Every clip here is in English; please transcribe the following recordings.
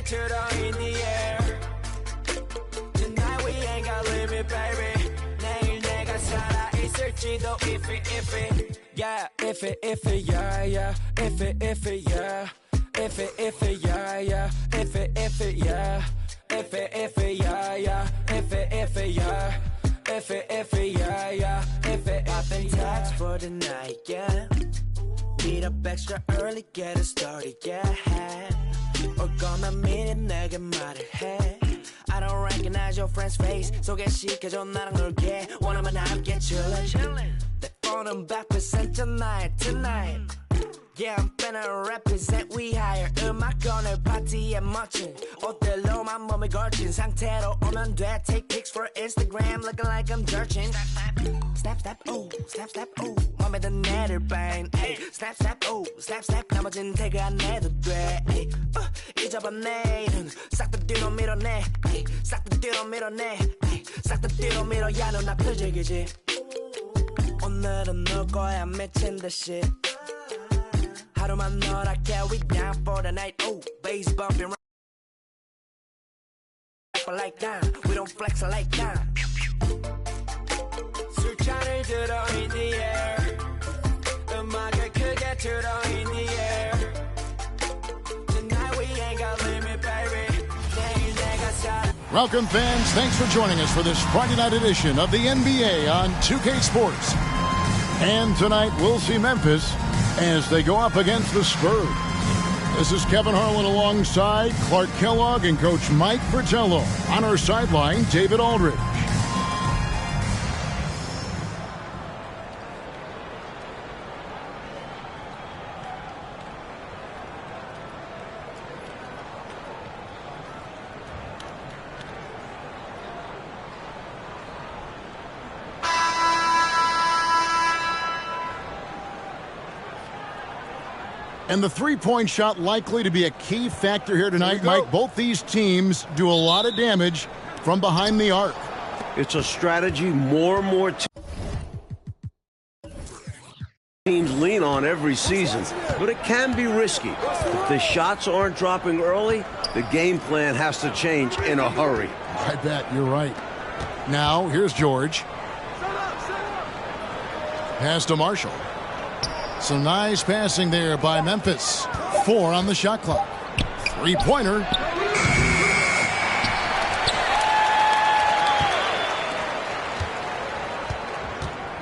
turtle in the air. Tonight we ain't got limit, baby. 내일 내가 살아 있을지도 if it, yeah, if it, yeah, yeah, if it, yeah, if it, yeah, yeah, if it, yeah, if it, yeah, yeah, if it, yeah. If it, yeah, yeah, if it, poppin' tags for the night, yeah. Meet up extra early, get it started, yeah. Or gonna meet it, 내게 말을 해. I don't recognize your friend's face, 소개시켜줘 나랑 놀게. 원하면 함께 chillin'. 내 오는 100%잖아, tonight. Yeah, I'm finna represent, we hire. 음악 오늘 파티에 멋진 옷들로만 몸을 걸친 상태로 오면 돼. Take pics for Instagram, looking like I'm jerking. Snap, snap, oh, snap, snap, oh. 맘에 든 애를 뱅. Snap, snap, oh, snap, snap. 나머진 태그 안 해도 돼. 잊어봐 내일은 싹 다 뒤로 밀어내. 싹 다 뒤로 밀어내. 싹 다 뒤로 밀어. 야, 너 나 즐기지. 오늘은 놀 거야 미친 듯이. 하루만 놀아게, we down for the night. Oh, bass bumping like that. We don't flex like that. 술잔을 들어 in the air. 음악을 크게 틀어 in the air. Tonight we ain't got limit, baby. 내일 내가 살아. Welcome, fans. Thanks for joining us for this Friday night edition of the NBA on 2K Sports. And tonight we'll see Memphis as they go up against the Spurs. This is Kevin Harlan alongside Clark Kellogg and Coach Mike Fratello. On our sideline, David Aldridge. And the three-point shot likely to be a key factor here tonight, Mike. Both these teams do a lot of damage from behind the arc. It's a strategy more and more teams lean on every season, but it can be risky. If the shots aren't dropping early, the game plan has to change in a hurry. I bet you're right. Now, here's George. Pass to Marshall. Some nice passing there by Memphis. 4 on the shot clock. Three-pointer.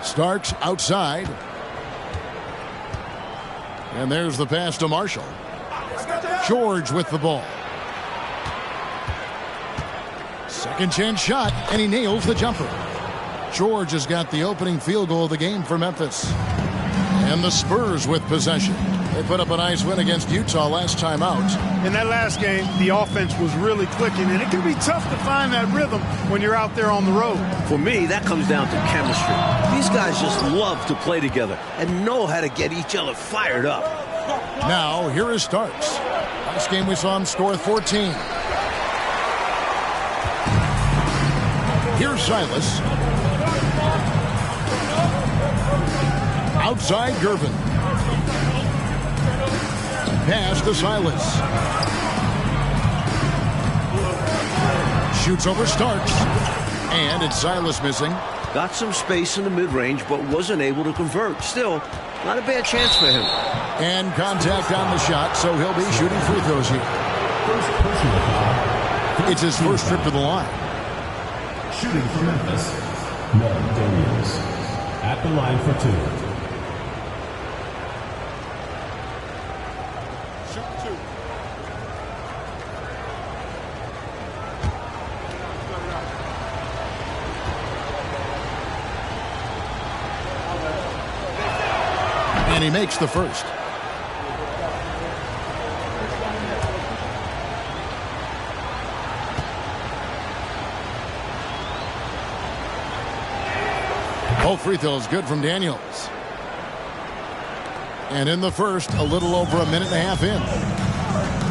Starks outside. And there's the pass to Marshall. George with the ball. Second chance shot, and he nails the jumper. George has got the opening field goal of the game for Memphis. And the Spurs with possession. They put up a nice win against Utah last time out. In that last game, the offense was really clicking, and it can be tough to find that rhythm when you're out there on the road. For me, that comes down to chemistry. These guys just love to play together and know how to get each other fired up. Now, here is Starks. Last game we saw him score 14. Here's Silas. Outside Gervin. Pass to Silas. Shoots over Starks. And it's Silas missing. Got some space in the mid-range, but wasn't able to convert. Still, not a bad chance for him. And contact on the shot, so he'll be shooting free throws here. It's his first trip to the line. Shooting for Memphis, Noah Daniels. At the line for 2. And he makes the first. Both free throws good from Daniels. And in the first, a little over a minute and a half in.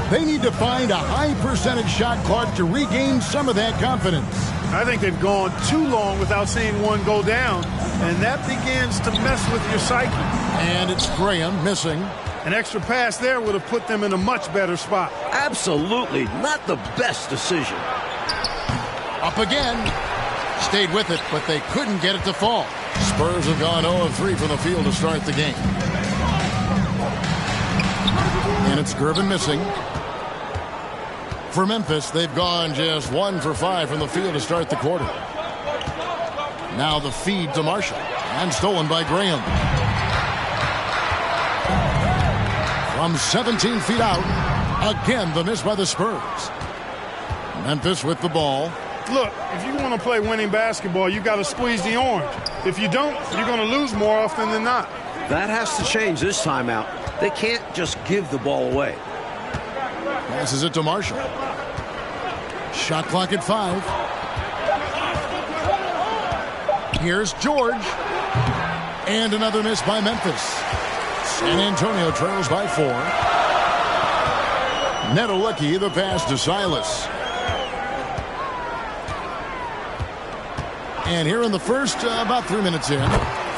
They need to find a high percentage shot, Clark, to regain some of that confidence. I think they've gone too long without seeing one go down, and that begins to mess with your psyche. And it's Graham missing. An extra pass there would have put them in a much better spot. Absolutely not the best decision. Up again. Stayed with it, but they couldn't get it to fall. Spurs have gone 0 of 3 from the field to start the game. And it's Gervin missing. For Memphis, they've gone just 1 for 5 from the field to start the quarter. Now the feed to Marshall. And stolen by Graham. From 17 feet out. Again, the miss by the Spurs. Memphis with the ball. Look, if you want to play winning basketball, you got to squeeze the orange. If you don't, you're going to lose more often than not. That has to change this timeout. They can't just give the ball away. Passes it to Marshall. Shot clock at 5. Here's George. And another miss by Memphis. San Antonio trails by 4. Nedelicki, the pass to Silas. And here in the first, about 3 minutes in,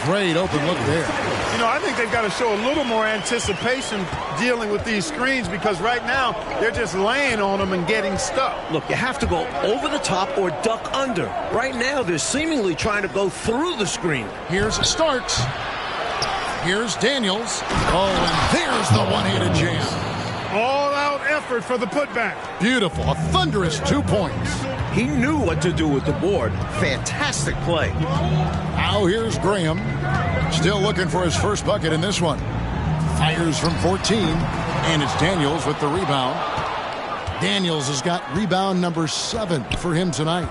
great open look there. You know, I think they've got to show a little more anticipation dealing with these screens because right now they're just laying on them and getting stuck. Look, you have to go over the top or duck under. Right now, they're seemingly trying to go through the screen. Here's Starks. Here's Daniels. Oh, and there's the one-handed jam. All-out effort for the putback. Beautiful. A thunderous 2 points. He knew what to do with the board. Fantastic play. Now here's Graham. Still looking for his first bucket in this one. Fires from 14. And it's Daniels with the rebound. Daniels has got rebound number 7 for him tonight.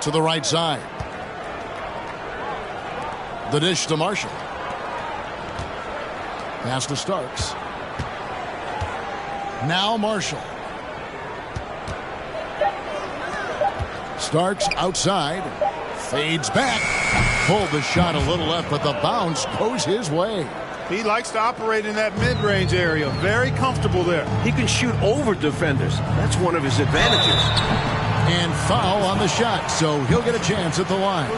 To the right side. The dish to Marshall. Pass to Starks. Now Marshall. Starks outside. Fades back. Pulled the shot a little left, but the bounce goes his way. He likes to operate in that mid-range area. Very comfortable there. He can shoot over defenders. That's one of his advantages. And foul on the shot, so he'll get a chance at the line.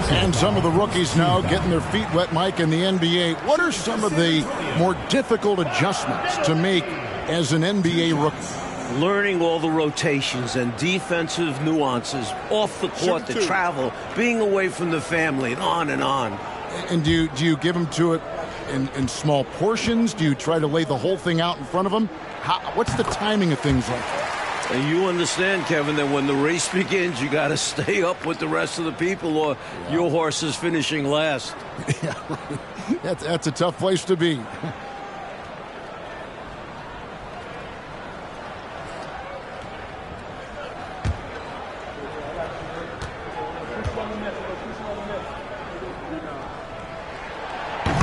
And some of the rookies now getting their feet wet, Mike, in the NBA. What are some of the more difficult adjustments to make as an NBA rookie? Learning all the rotations and defensive nuances off the court, the travel, being away from the family, and on and on. And do you give them to it in small portions? Do you try to lay the whole thing out in front of them? What's the timing of things like that? And you understand, Kevin, that when the race begins, you got to stay up with the rest of the people or your horse is finishing last. Yeah, that's a tough place to be.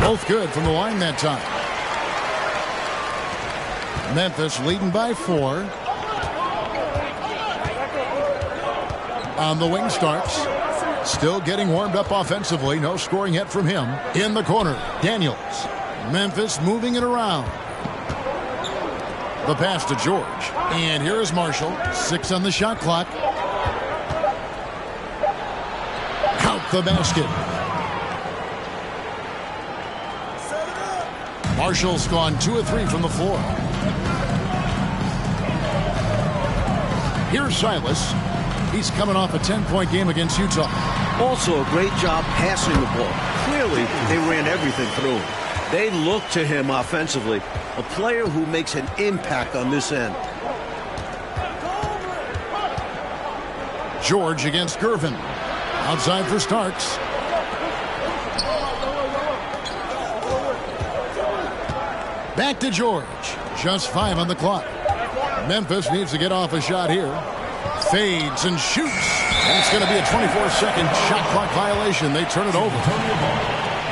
Both good from the line that time. Memphis leading by 4. On the wing Starks. Still getting warmed up offensively. No scoring yet from him. In the corner, Daniels. Memphis moving it around. The pass to George. And here is Marshall. 6 on the shot clock. Count the basket. Marshall's gone 2 of 3 from the floor. Here's Silas. He's coming off a 10-point game against Utah. Also a great job passing the ball. Clearly, they ran everything through him. They look to him offensively. A player who makes an impact on this end. George against Gervin. Outside for Starks. Back to George. Just 5 on the clock. Memphis needs to get off a shot here. Fades and shoots. And it's going to be a 24-second shot clock violation. They turn it over.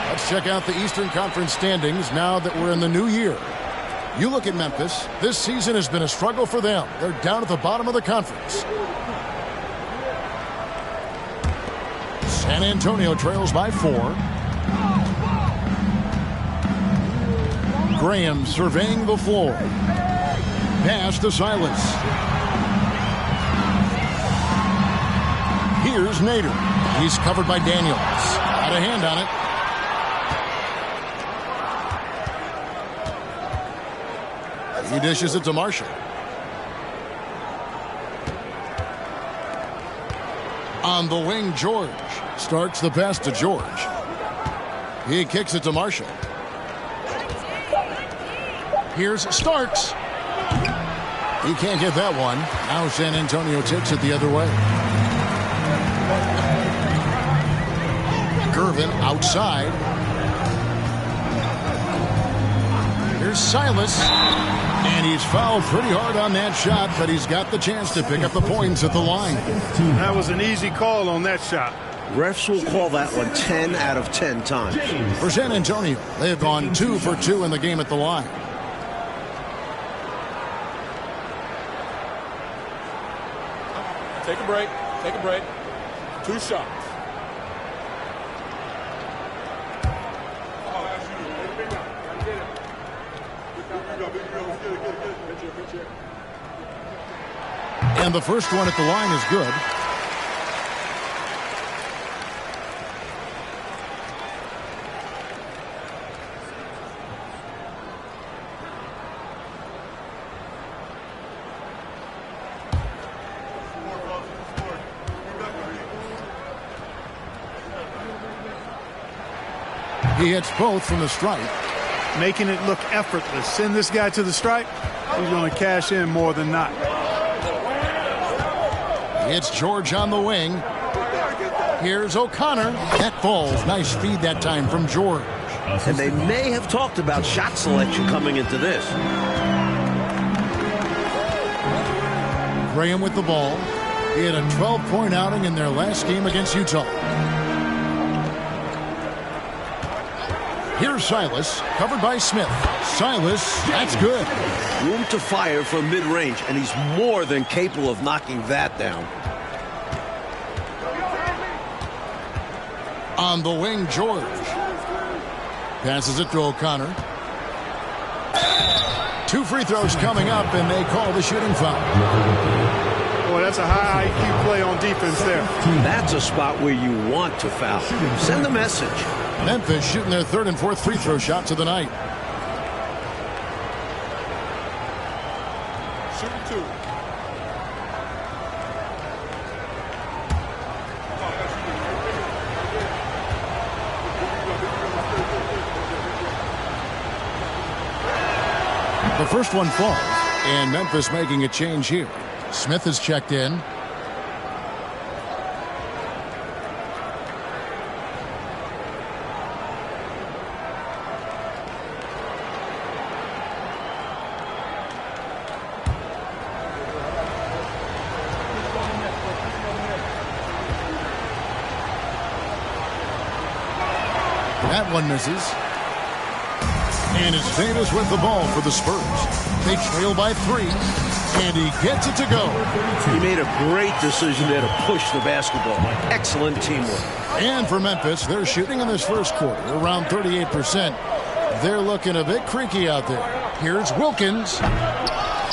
Let's check out the Eastern Conference standings now that we're in the new year. You look at Memphis. This season has been a struggle for them. They're down at the bottom of the conference. San Antonio trails by 4. Graham surveying the floor. Pass to Silas. Here's Nader. He's covered by Daniels. Got a hand on He dishes it to Marshall. On the wing, George. Starks the pass to George. He kicks it to Marshall. Here's Starks. He can't get that one. Now San Antonio takes it the other way. Gervin outside. Here's Silas. And he's fouled pretty hard on that shot, but he's got the chance to pick up the points at the line. That was an easy call on that shot. Refs will call that one 10 out of 10 times. For San Antonio, they have gone 2 for 2 in the game at the line. Take a break. Take a break. 2 shots. And the first one at the line is good. He hits both from the stripe. Making it look effortless. Send this guy to the stripe. He's going to cash in more than not. It's George on the wing. Here's O'Connor. That falls. Nice feed that time from George. And they may have talked about shot selection coming into this. Graham with the ball. He had a 12-point outing in their last game against Utah. Here's Silas, covered by Smith. Silas, that's good. Room to fire from mid-range, and he's more than capable of knocking that down. On the wing, George. Passes it to O'Connor. 2 free throws coming up, and they call the shooting foul. Boy, that's a high IQ play on defense there. That's a spot where you want to foul. Send the message. Memphis shooting their 3rd and 4th free throw shots of the night. Shooting 2. The first one falls, and Memphis making a change here. Smith is checked in. That one misses. And it's Davis with the ball for the Spurs. They trail by 3, and he gets it to go. He made a great decision there to push the basketball. Excellent teamwork. And for Memphis, they're shooting in this first quarter around 38%. They're looking a bit creaky out there. Here's Wilkins.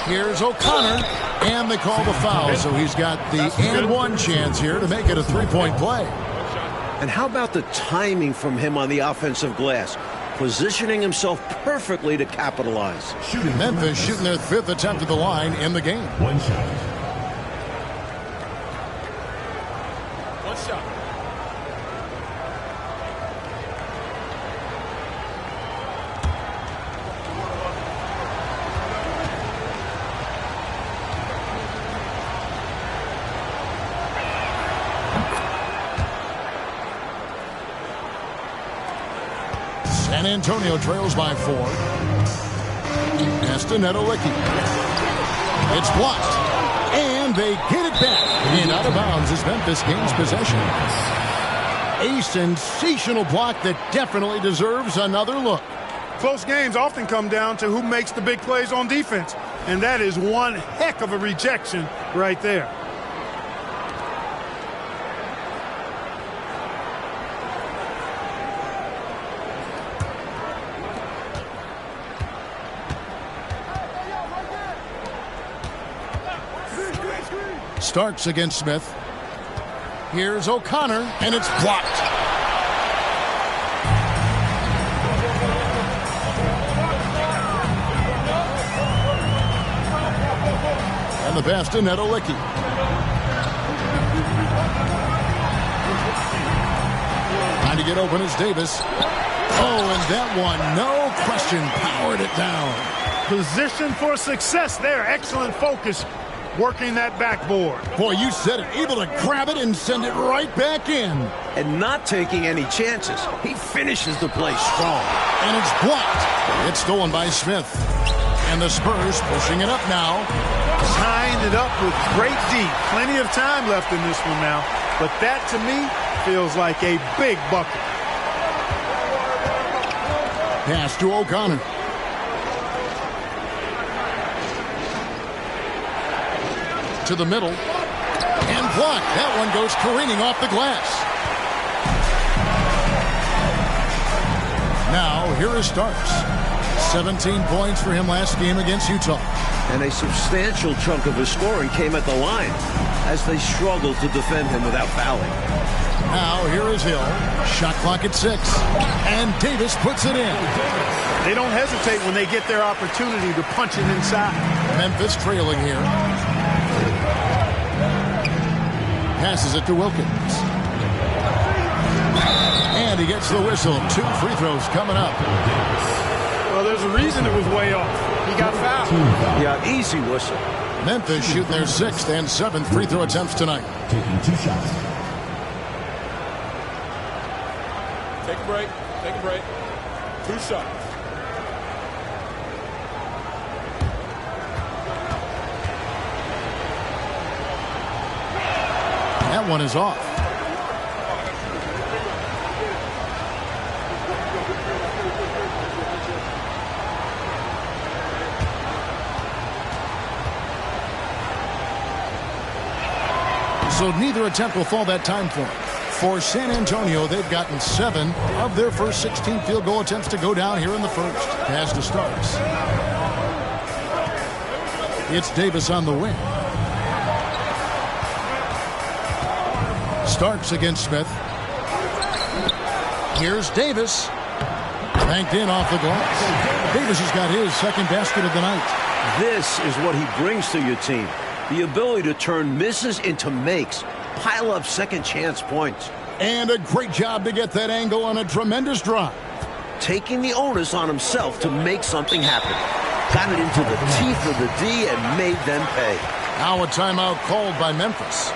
Here's O'Connor. And they call the foul, so he's got the and one chance here to make it a 3-point play. And how about the timing from him on the offensive glass? Positioning himself perfectly to capitalize. Memphis shooting their 5th attempt at the line in the game. 1 shot. 1 shot. San Antonio trails by 4. Estineto-Licky. It's blocked. And they get it back. And out of bounds as Memphis gains possession. A sensational block that definitely deserves another look. Close games often come down to who makes the big plays on defense. And that is one heck of a rejection right there. Starks against Smith. Here's O'Connor, and it's blocked. And the pass to Nedolicki. Trying to get open is Davis. Oh, and that one, no question, powered it down. Position for success there. Excellent focus working that backboard. Boy, you said it. Able to grab it and send it right back in. And not taking any chances. He finishes the play strong. And it's blocked. It's stolen by Smith. And the Spurs pushing it up now. Tying it up with great D. Plenty of time left in this one now. But that, to me, feels like a big bucket. Pass to O'Connor. To the middle. And blocked. That one goes careening off the glass. Now, here is Starks. 17 points for him last game against Utah. And a substantial chunk of his scoring came at the line as they struggled to defend him without fouling. Now, here is Hill. Shot clock at 6. And Davis puts it in. They don't hesitate when they get their opportunity to punch it inside. Memphis trailing here. Passes it to Wilkins. And he gets the whistle. 2 free throws coming up. Well, there's a reason it was way off. He got fouled. Yeah, easy whistle. Memphis shooting their 6th and 7th free throw attempts tonight. Taking 2 shots. Take a break. Take a break. 2 shots. That one is off. So neither attempt will fall that time for him. For San Antonio, they've gotten 7 of their first 16 field goal attempts to go down here in the first. Pass to Starks. It's Davis on the wing. Starks against Smith. Here's Davis. Banked in off the glass. Davis has got his 2nd basket of the night. This is what he brings to your team. The ability to turn misses into makes. Pile up second chance points. And a great job to get that angle on a tremendous drive. Taking the onus on himself to make something happen. Got it into the teeth of the D and made them pay. Now a timeout called by Memphis.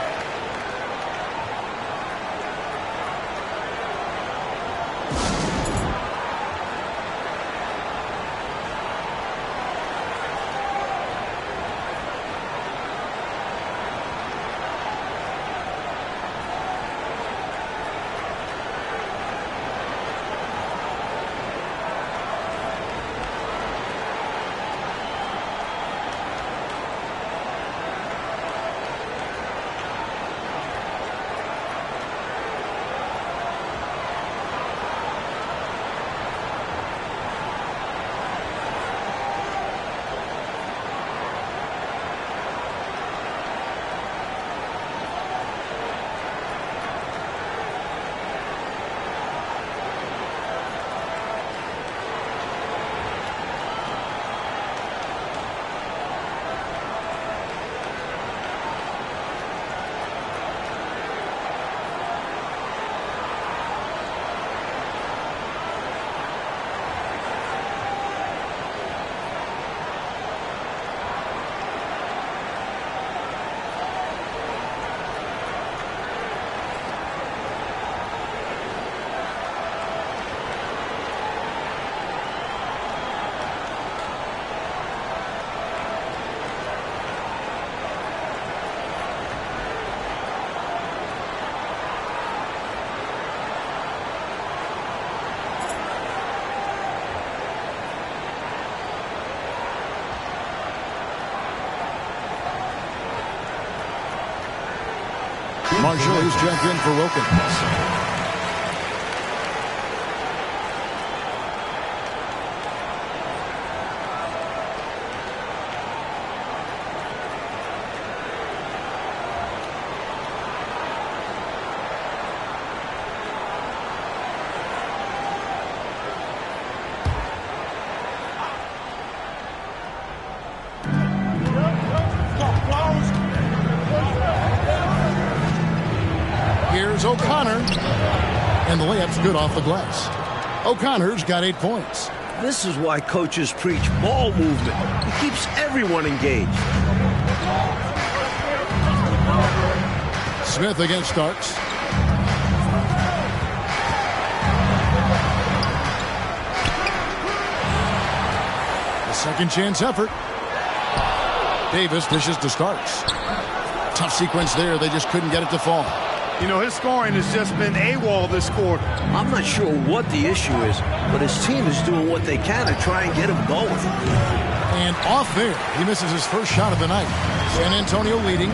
Marshall is checked in for Wilkins. O'Connor. And the layup's good off the glass. O'Connor's got 8 points. This is why coaches preach ball movement. It keeps everyone engaged. Smith against Starks. A second chance effort. Davis dishes to Starks. Tough sequence there. They just couldn't get it to fall. You know, his scoring has just been AWOL this quarter. I'm not sure what the issue is, but his team is doing what they can to try and get him going. And off there, he misses his first shot of the night. San Antonio leading.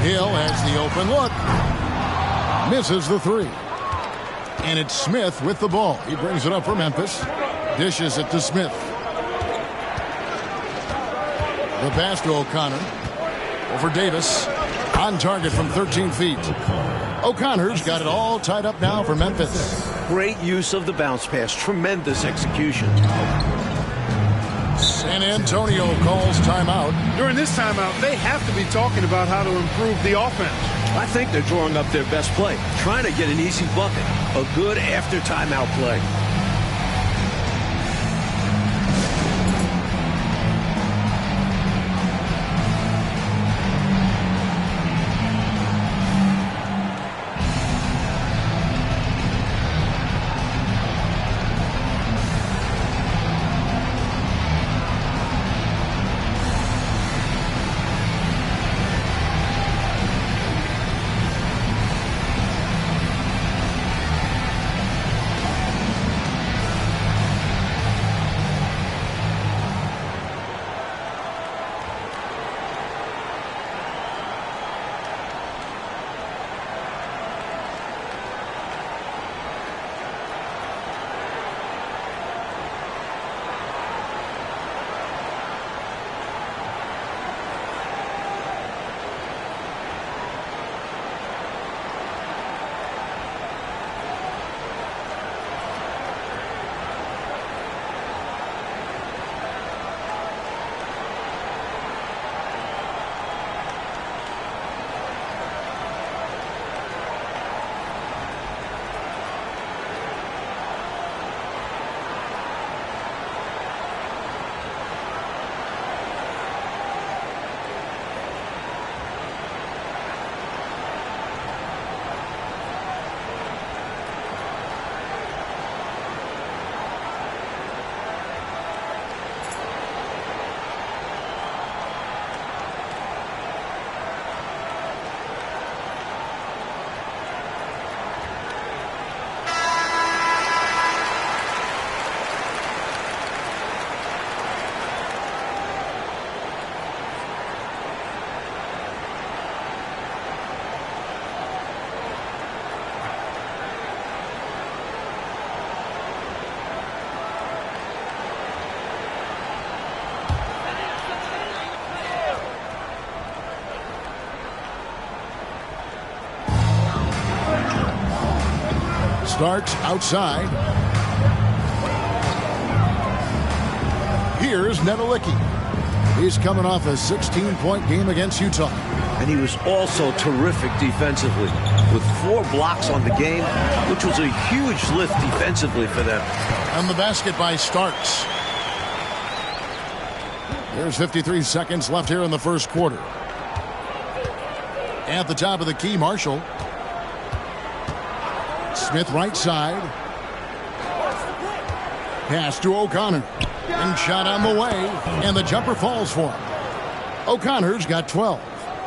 Hill has the open look. Misses the 3. And it's Smith with the ball. He brings it up for Memphis. Dishes it to Smith. The pass to O'Connor. Over Davis. On target from 13 feet. O'Connor's got it all tied up now for Memphis. Great use of the bounce pass. Tremendous execution. San Antonio calls timeout. During this timeout, they have to be talking about how to improve the offense. I think they're drawing up their best play, trying to get an easy bucket. A good after timeout play. Starks outside. Here's Nedelicki. He's coming off a 16-point game against Utah. And he was also terrific defensively, with 4 blocks on the game, which was a huge lift defensively for them. And the basket by Starks. There's 53 seconds left here in the first quarter. At the top of the key, Marshall. Smith right side. Pass to O'Connor. And shot on the way. And the jumper falls for him. O'Connor's got 12.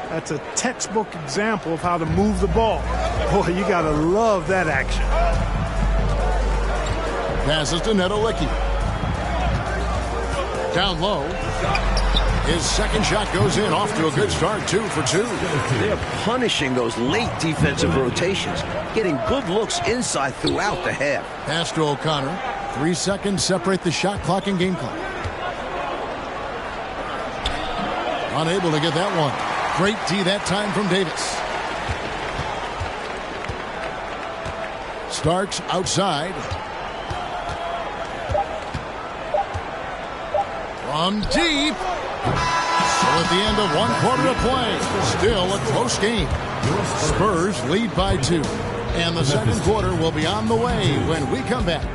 That's a textbook example of how to move the ball. Boy, you got to love that action. Passes to Nedelicki. Down low. His second shot goes in, off to a good start, 2 for 2. They're punishing those late defensive rotations, getting good looks inside throughout the half. Pass to O'Connor. 3 seconds separate the shot clock and game clock. Unable to get that one. Great D that time from Davis. Starks outside. From deep. So at the end of 1 quarter of play, still a close game. Spurs lead by 2. And the second quarter will be on the way when we come back.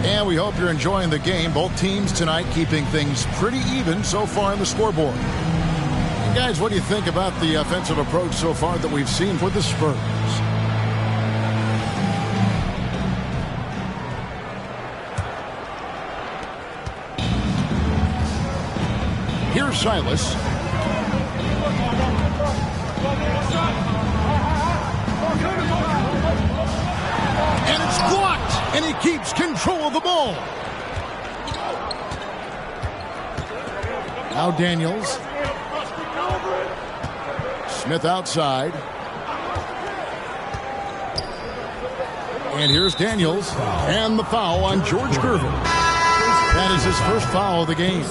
And we hope you're enjoying the game. Both teams tonight keeping things pretty even so far on the scoreboard. And guys, what do you think about the offensive approach so far that we've seen for the Spurs? Here's Silas. And it's blocked, and he keeps control of the ball. Now Daniels. Smith outside. And here's Daniels, and the foul on George Gervin. That is his first foul of the game.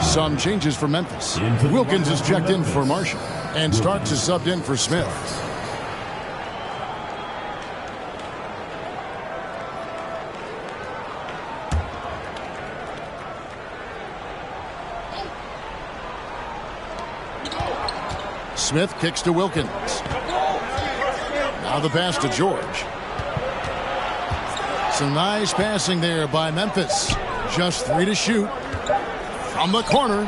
Some changes for Memphis. Wilkins is checked in for Marshall, and Starks is subbed in for Smith. Smith kicks to Wilkins. Now the pass to George. Some nice passing there by Memphis. Just 3 to shoot. From the corner.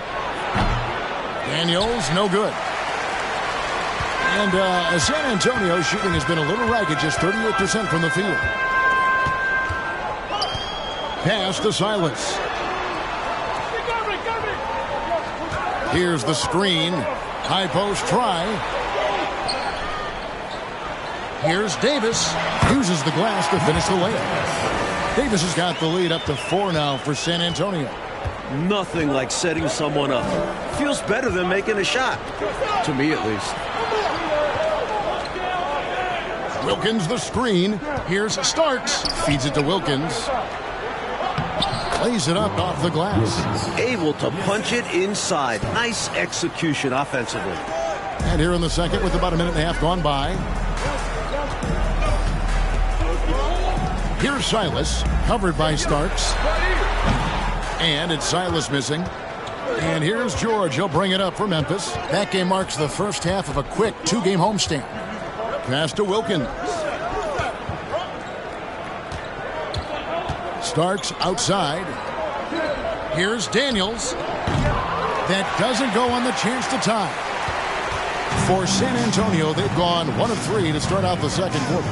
Daniels, no good. And San Antonio's shooting has been a little ragged, just 38% from the field. Pass to Silas. Here's the screen. High post try. Here's Davis. Uses the glass to finish the layup. Davis has got the lead up to 4 now for San Antonio. Nothing like setting someone up. Feels better than making a shot. To me, at least. Wilkins the screen. Here's Starks. Feeds it to Wilkins. Lays it up off the glass. Able to punch it inside. Nice execution offensively. And here in the second with about a minute and a half gone by. Here's Silas, covered by Starks. And it's Silas missing. And here's George. He'll bring it up for Memphis. That game marks the first half of a quick 2-game homestand. Pass to Wilkins. Starks outside. Here's Daniels. That doesn't go on the chance to tie. For San Antonio, they've gone 1 of 3 to start out the second quarter.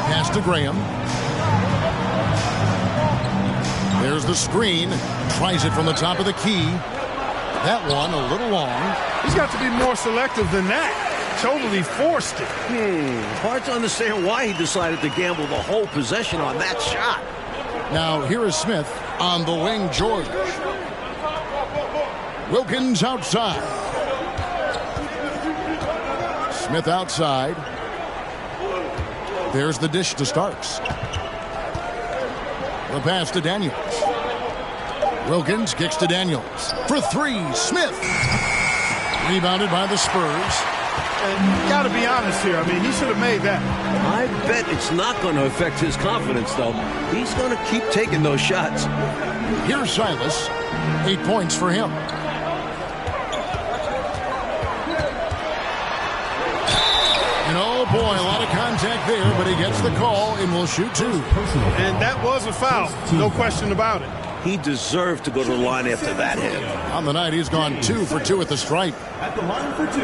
Pass to Graham. There's the screen. Tries it from the top of the key. That one a little long. He's got to be more selective than that. Totally forced it. Hard to understand why he decided to gamble the whole possession on that shot. Now here is Smith on the wing. George. Wilkins outside. Smith outside. There's the dish to Starks. The pass to Daniels. Wilkins kicks to Daniels. For 3, Smith. Rebounded by the Spurs. And got to be honest here. I mean, he should have made that. I bet it's not going to affect his confidence, though. He's going to keep taking those shots. Here's Silas. 8 points for him. And oh boy, a lot of contact there, but he gets the call and will shoot 2. And that was a foul. No question about it. He deserved to go to the line after that hit. On the night, he's gone 2 for 2 at the stripe. At the line for 2.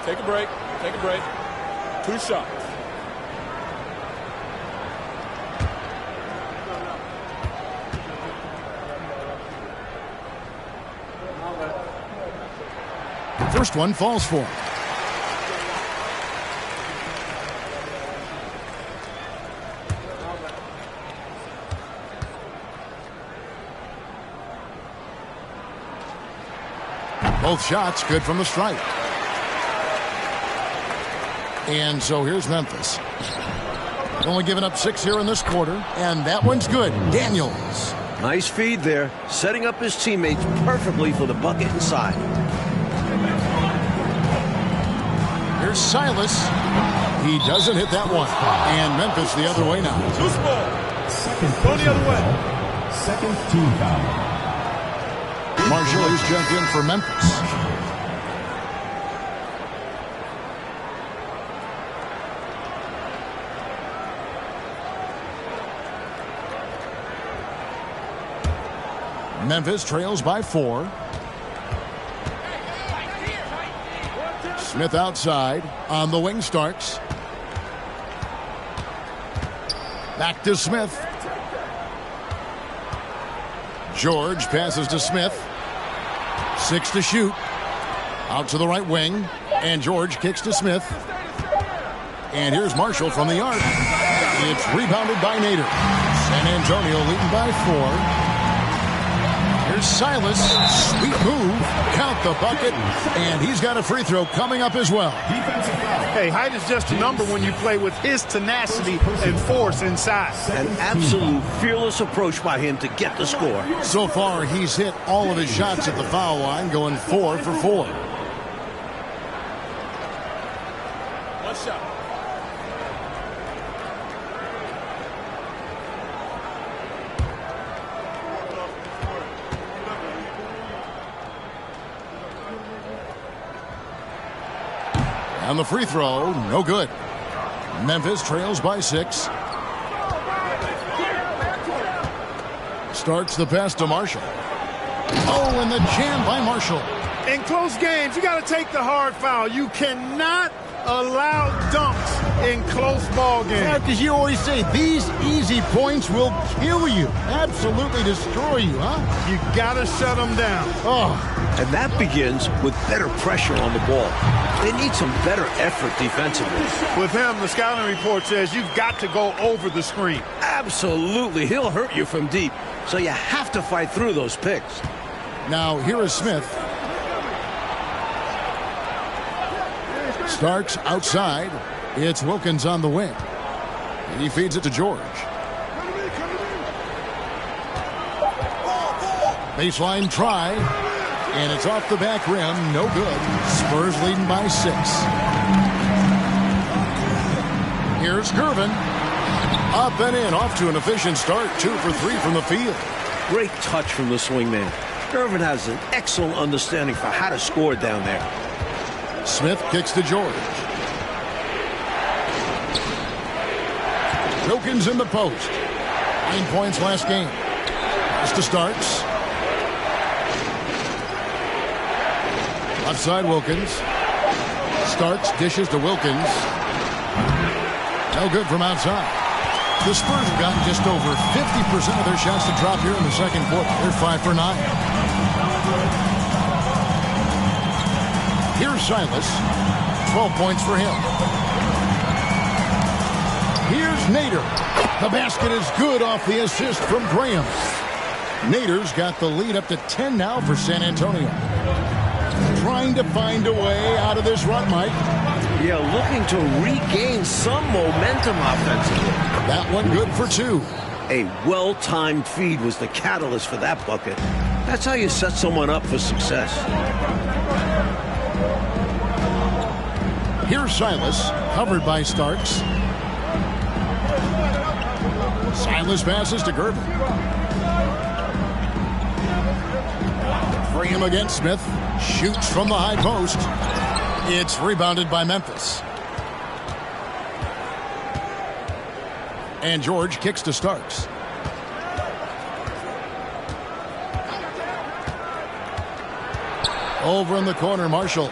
Take a break. Take a break. 2 shots. First one falls for him. Both shots good from the stripe. And so here's Memphis. Only giving up 6 here in this quarter. And that one's good. Daniels. Nice feed there, setting up his teammates perfectly for the bucket inside. Here's Silas. He doesn't hit that one. And Memphis the other way now. Loose ball. Second Go the other way. Second team foul. Marshall is jumped in for Memphis. Memphis trails by 4. Smith outside. On the wing starts. Back to Smith. George passes to Smith. 6 to shoot. Out to the right wing. And George kicks to Smith. And here's Marshall from the arc. It's rebounded by Nader. San Antonio leading by 4. Here's Silas. Sweet move. Count the bucket. And he's got a free throw coming up as well. Hey, height is just a number when you play with his tenacity and force inside. An absolute fearless approach by him to get the score. So far, he's hit all of his shots at the foul line, going 4 for 4. One shot. And the free throw, no good. Memphis trails by 6. Starts the pass to Marshall. Oh, and the jam by Marshall. In close games, you got to take the hard foul. You cannot allow dunks in close ball games. Yeah, because you always say these easy points will kill you. Absolutely destroy you, huh? You got to shut them down. Oh. And that begins with better pressure on the ball. They need some better effort defensively. With him, the scouting report says you've got to go over the screen. Absolutely. He'll hurt you from deep. So you have to fight through those picks. Now, here is Smith. Starks outside. It's Wilkins on the wing. He feeds it to George. Baseline try. And it's off the back rim. No good. Spurs leading by 6. Here's Gervin. Up and in. Off to an efficient start. 2 for 3 from the field. Great touch from the swingman. Irvin has an excellent understanding for how to score down there. Smith kicks to George. Wilkins in the post. 9 points last game. Pass to Starks. Left side Wilkins. Starks dishes to Wilkins. No good from outside. The Spurs have gotten just over 50% of their shots to drop here in the second quarter. They're 5 for 9. Here's Silas. 12 points for him. Here's Nader. The basket is good off the assist from Graham. Nader's got the lead up to 10 now for San Antonio. Trying to find a way out of this run, Mike. Yeah, looking to regain some momentum offensively. That one good for 2. A well-timed feed was the catalyst for that bucket. That's how you set someone up for success. Here's Silas, covered by Starks. Silas passes to Gervin. Bring him against Smith. Shoots from the high post. It's rebounded by Memphis. And George kicks to Starks. Over in the corner, Marshall.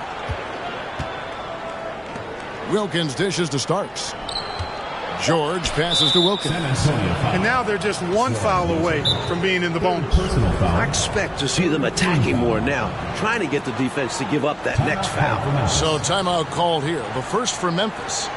Wilkins dishes to Starks. George passes to Wilkins. And now they're just one foul away from being in the bonus. I expect to see them attacking more now, trying to get the defense to give up that next foul. So timeout called here. The first for Memphis.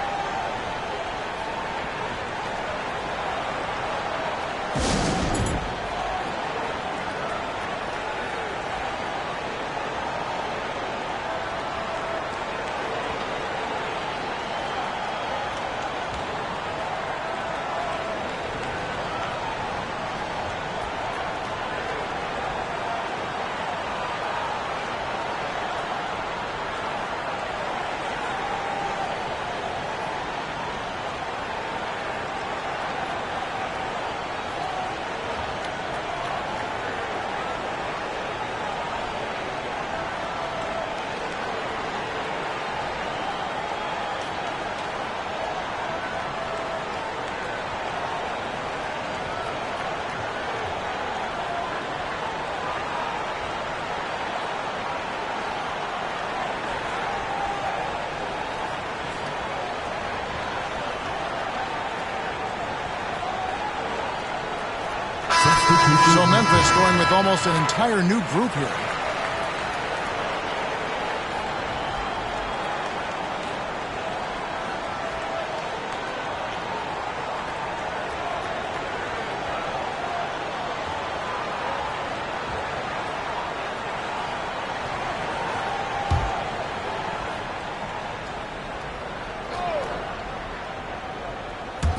So Memphis going with almost an entire new group here.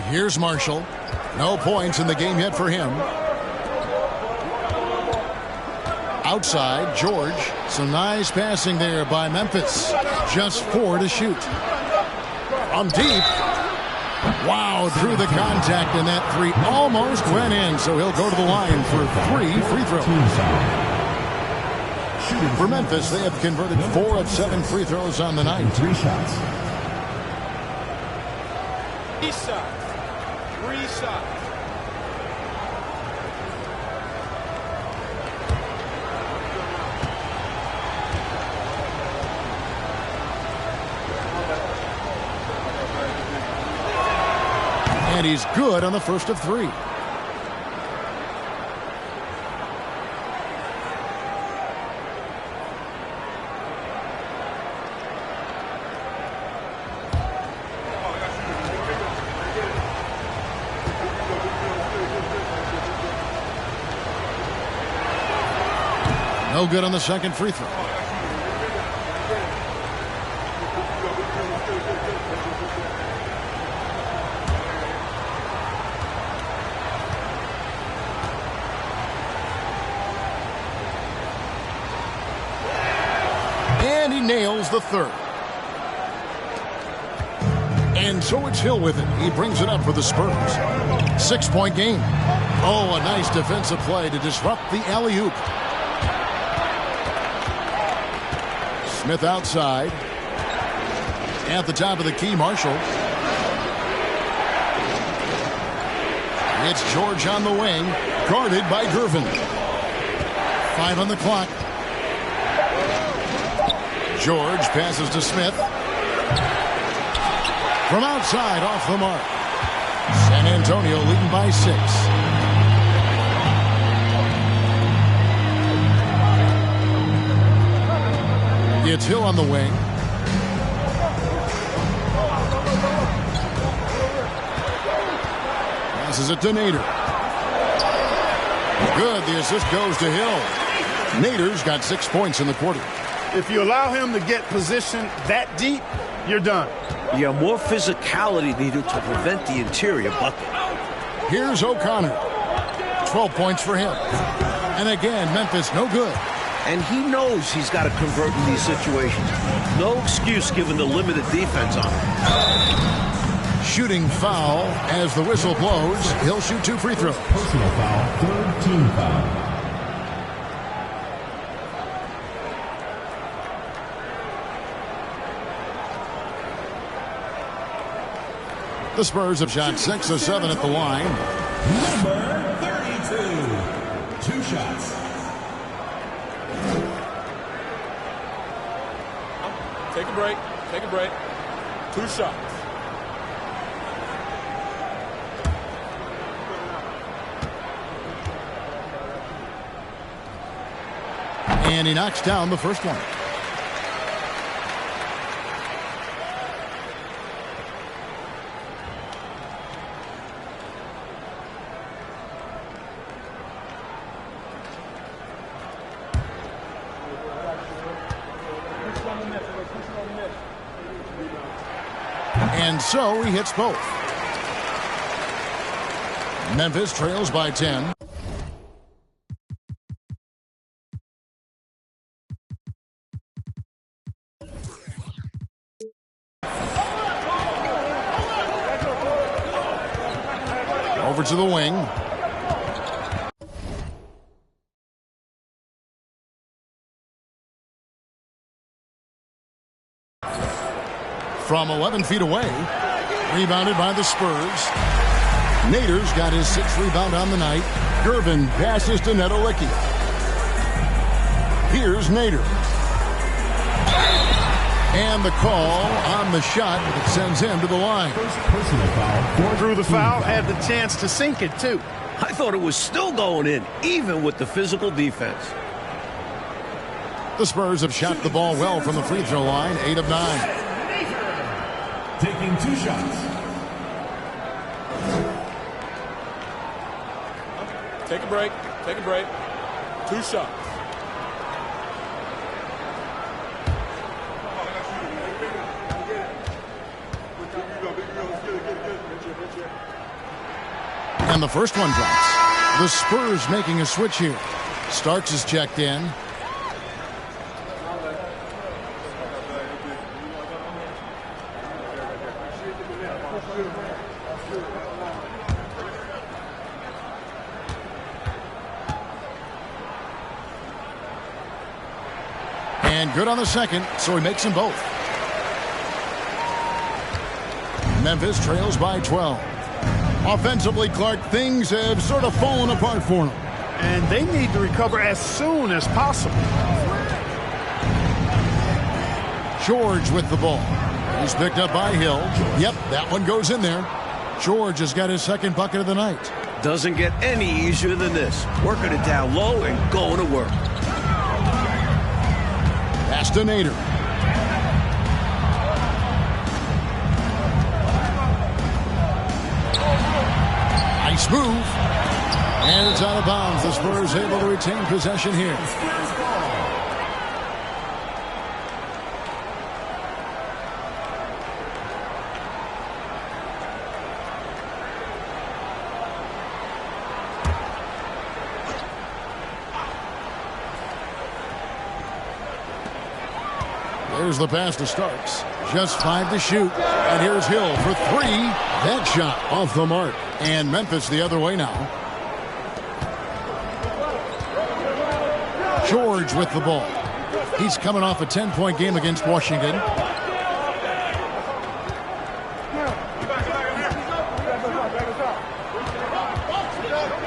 Here's Marshall. No points in the game yet for him. Outside, George. Some nice passing there by Memphis. Just 4 to shoot. From deep. Wow, through the contact, and that 3 almost went in, so he'll go to the line for 3 free throws. For Memphis, they have converted 4 of 7 free throws on the night. 3 shots. East side. 3 shots. And he's good on the first of 3. No good on the second free throw. And he nails the third. And so it's Hill with it. He brings it up for the Spurs. 6-point game. Oh, a nice defensive play to disrupt the alley-oop. Smith outside. At the top of the key, Marshall. It's George on the wing, guarded by Gervin. 5 on the clock. George passes to Smith. From outside, off the mark. San Antonio leading by 6. It's Hill on the wing. Passes it to Nader. Good. The assist goes to Hill. Nader's got 6 points in the quarter. If you allow him to get position that deep, you're done. Yeah, more physicality needed to prevent the interior bucket. Here's O'Connor. 12 points for him. And again, Memphis no good. And he knows he's got to convert in these situations. No excuse given the limited defense on him. Shooting foul as the whistle blows. He'll shoot 2 free throws. Personal foul, 3rd team foul. The Spurs have shot 6 of 7 at the line. Number 32. 2 shots. Take a break. Take a break. 2 shots. And he knocks down the first one. And so he hits both. Memphis trails by 10. Over to the wing. From 11 feet away. Rebounded by the Spurs. Nader's got his 6th rebound on the night. Gervin passes to Nedolicki. Here's Nader. And the call on the shot that sends him to the line. First personal foul. Through the foul, had the chance to sink it, too. I thought it was still going in, even with the physical defense. The Spurs have shot the ball well from the free throw line, 8 of 9. Taking 2 shots. Take a break. Take a break. 2 shots. And the first one drops. The Spurs making a switch here. Starks is checked in. And good on the second, so he makes them both. Memphis trails by 12. Offensively, Clark, things have sort of fallen apart for them. And they need to recover as soon as possible. George with the ball. He's picked up by Hill. Yep, that one goes in there. George has got his second bucket of the night. Doesn't get any easier than this. Working it down low and going to work. Pass to Nader. Nice move. And it's out of bounds. The Spurs able to retain possession here. There's the pass to Starks. Just 5 to shoot. And here's Hill for 3. That shot off the mark. And Memphis the other way now. George with the ball. He's coming off a 10-point game against Washington.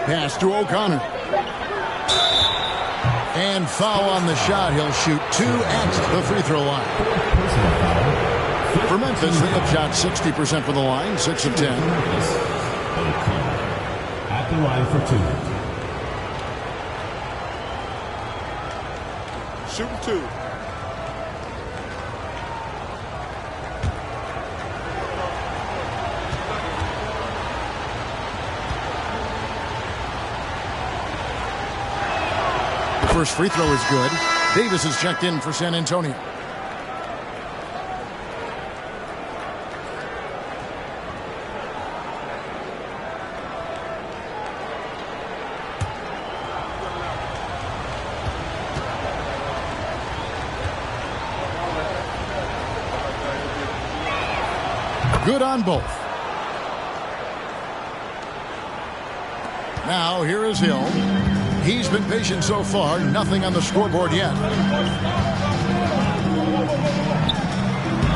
Pass to O'Connor. And foul on the shot. He'll shoot 2 at the free throw line. For Memphis, they have shot 60% from the line, 6 of 10. At the line for 2. Shooting 2. The first free throw is good. Davis is checked in for San Antonio. Good on both. Now here is Hill. He's been patient so far. Nothing on the scoreboard yet.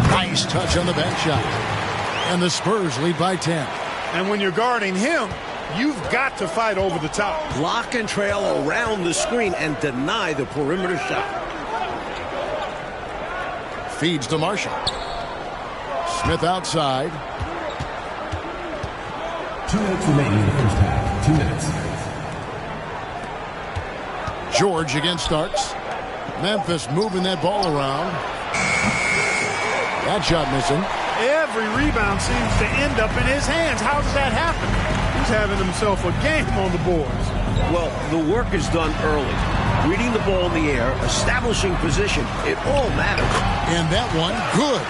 Nice touch on the bank shot. And the Spurs lead by 10. And when you're guarding him, you've got to fight over the top. Block and trail around the screen and deny the perimeter shot. Feeds to Marshall. Smith outside. 2 minutes remaining in the first half. 2 minutes. George against Starks. Memphis moving that ball around. That shot missing. Every rebound seems to end up in his hands. How does that happen? He's having himself a game on the boards. Well, the work is done early. Reading the ball in the air, establishing position, it all matters. And that one, good.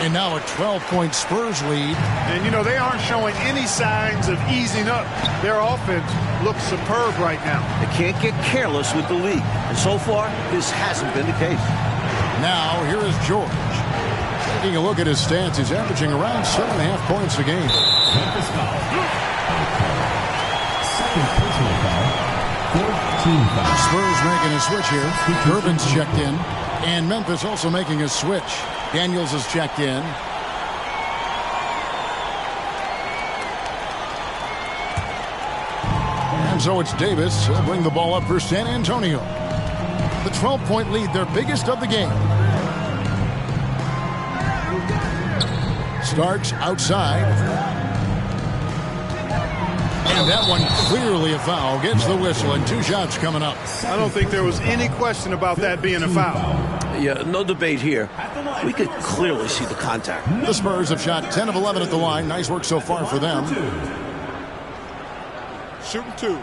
And now a 12-point Spurs lead. And, you know, they aren't showing any signs of easing up. Their offense looks superb right now. They can't get careless with the lead. And so far, this hasn't been the case. Now, here is George. Taking a look at his stats, he's averaging around 7.5 points a game. Memphis foul. Second personal foul. 14 foul. Spurs making a switch here. Durbin's checked in. And Memphis also making a switch. Daniels is checked in. And so it's Davis. He'll bring the ball up for San Antonio. The 12-point lead, their biggest of the game. Starks outside. And that one clearly a foul. Gets the whistle and 2 shots coming up. I don't think there was any question about that being a foul. Yeah, no debate here. We could clearly see the contact. The Spurs have shot 10 of 11 at the line. Nice work so far for them. Shooting 2.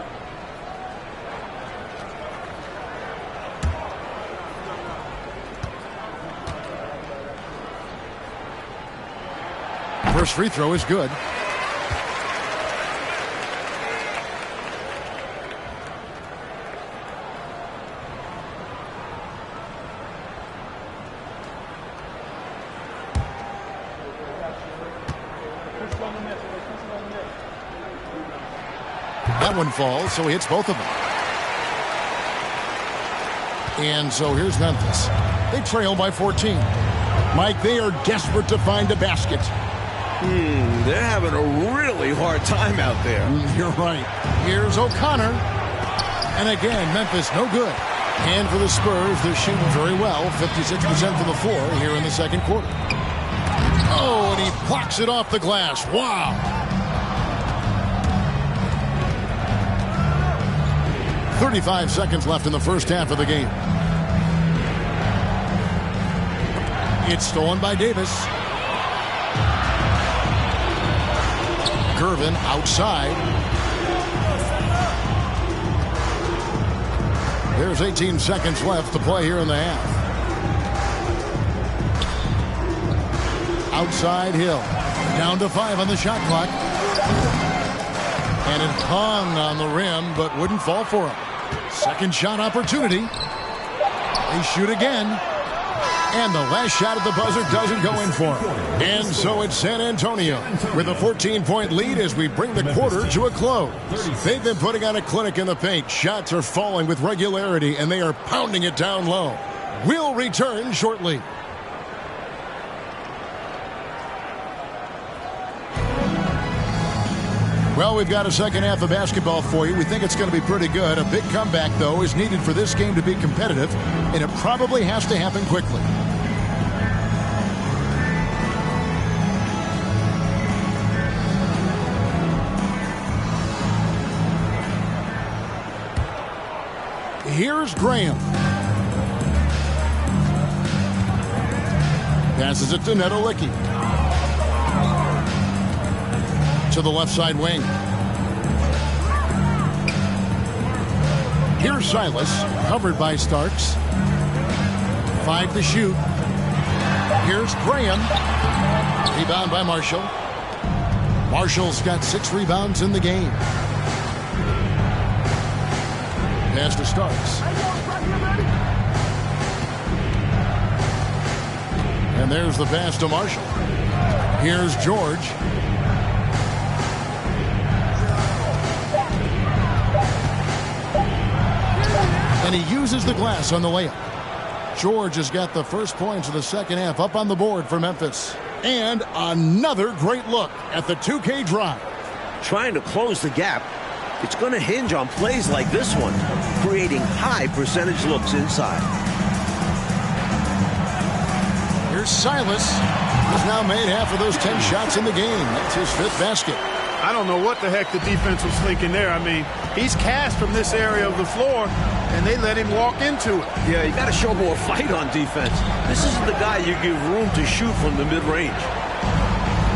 First free throw is good. That one falls, so he hits both of them. And so here's Memphis. They trail by 14. Mike, they are desperate to find a basket. They're having a really hard time out there. You're right. Here's O'Connor. And again, Memphis no good. And for the Spurs, they're shooting very well. 56% from the floor here in the second quarter. Oh, and he blocks it off the glass. Wow. .35 seconds left in the first half of the game. It's stolen by Davis. Gervin outside. There's 18 seconds left to play here in the half. Outside Hill. Down to 5 on the shot clock. And it hung on the rim, but wouldn't fall for him. Second shot opportunity. They shoot again. And the last shot at the buzzer doesn't go in for him. And so it's San Antonio with a 14-point lead as we bring the quarter to a close. They've been putting on a clinic in the paint. Shots are falling with regularity, and they are pounding it down low. We'll return shortly. Well, we've got a second half of basketball for you. We think it's going to be pretty good. A big comeback, though, is needed for this game to be competitive, and it probably has to happen quickly. Here's Graham. Passes it to Nedolicki. To the left side wing. Here's Silas, covered by Starks. 5 to shoot. Here's Graham. Rebound by Marshall. Marshall's got 6 rebounds in the game. Pass to Starks. And there's the pass to Marshall. Here's George. And he uses the glass on the layup. George has got the first points of the second half up on the board for Memphis. And another great look at the 2K drive. Trying to close the gap. It's going to hinge on plays like this one, creating high percentage looks inside. Here's Silas. He's now made half of those 10 shots in the game. That's his 5th basket. I don't know what the heck the defense was thinking there. I mean, he's cast from this area of the floor, and they let him walk into it. Yeah, you got to show more fight on defense. This isn't the guy you give room to shoot from the mid-range.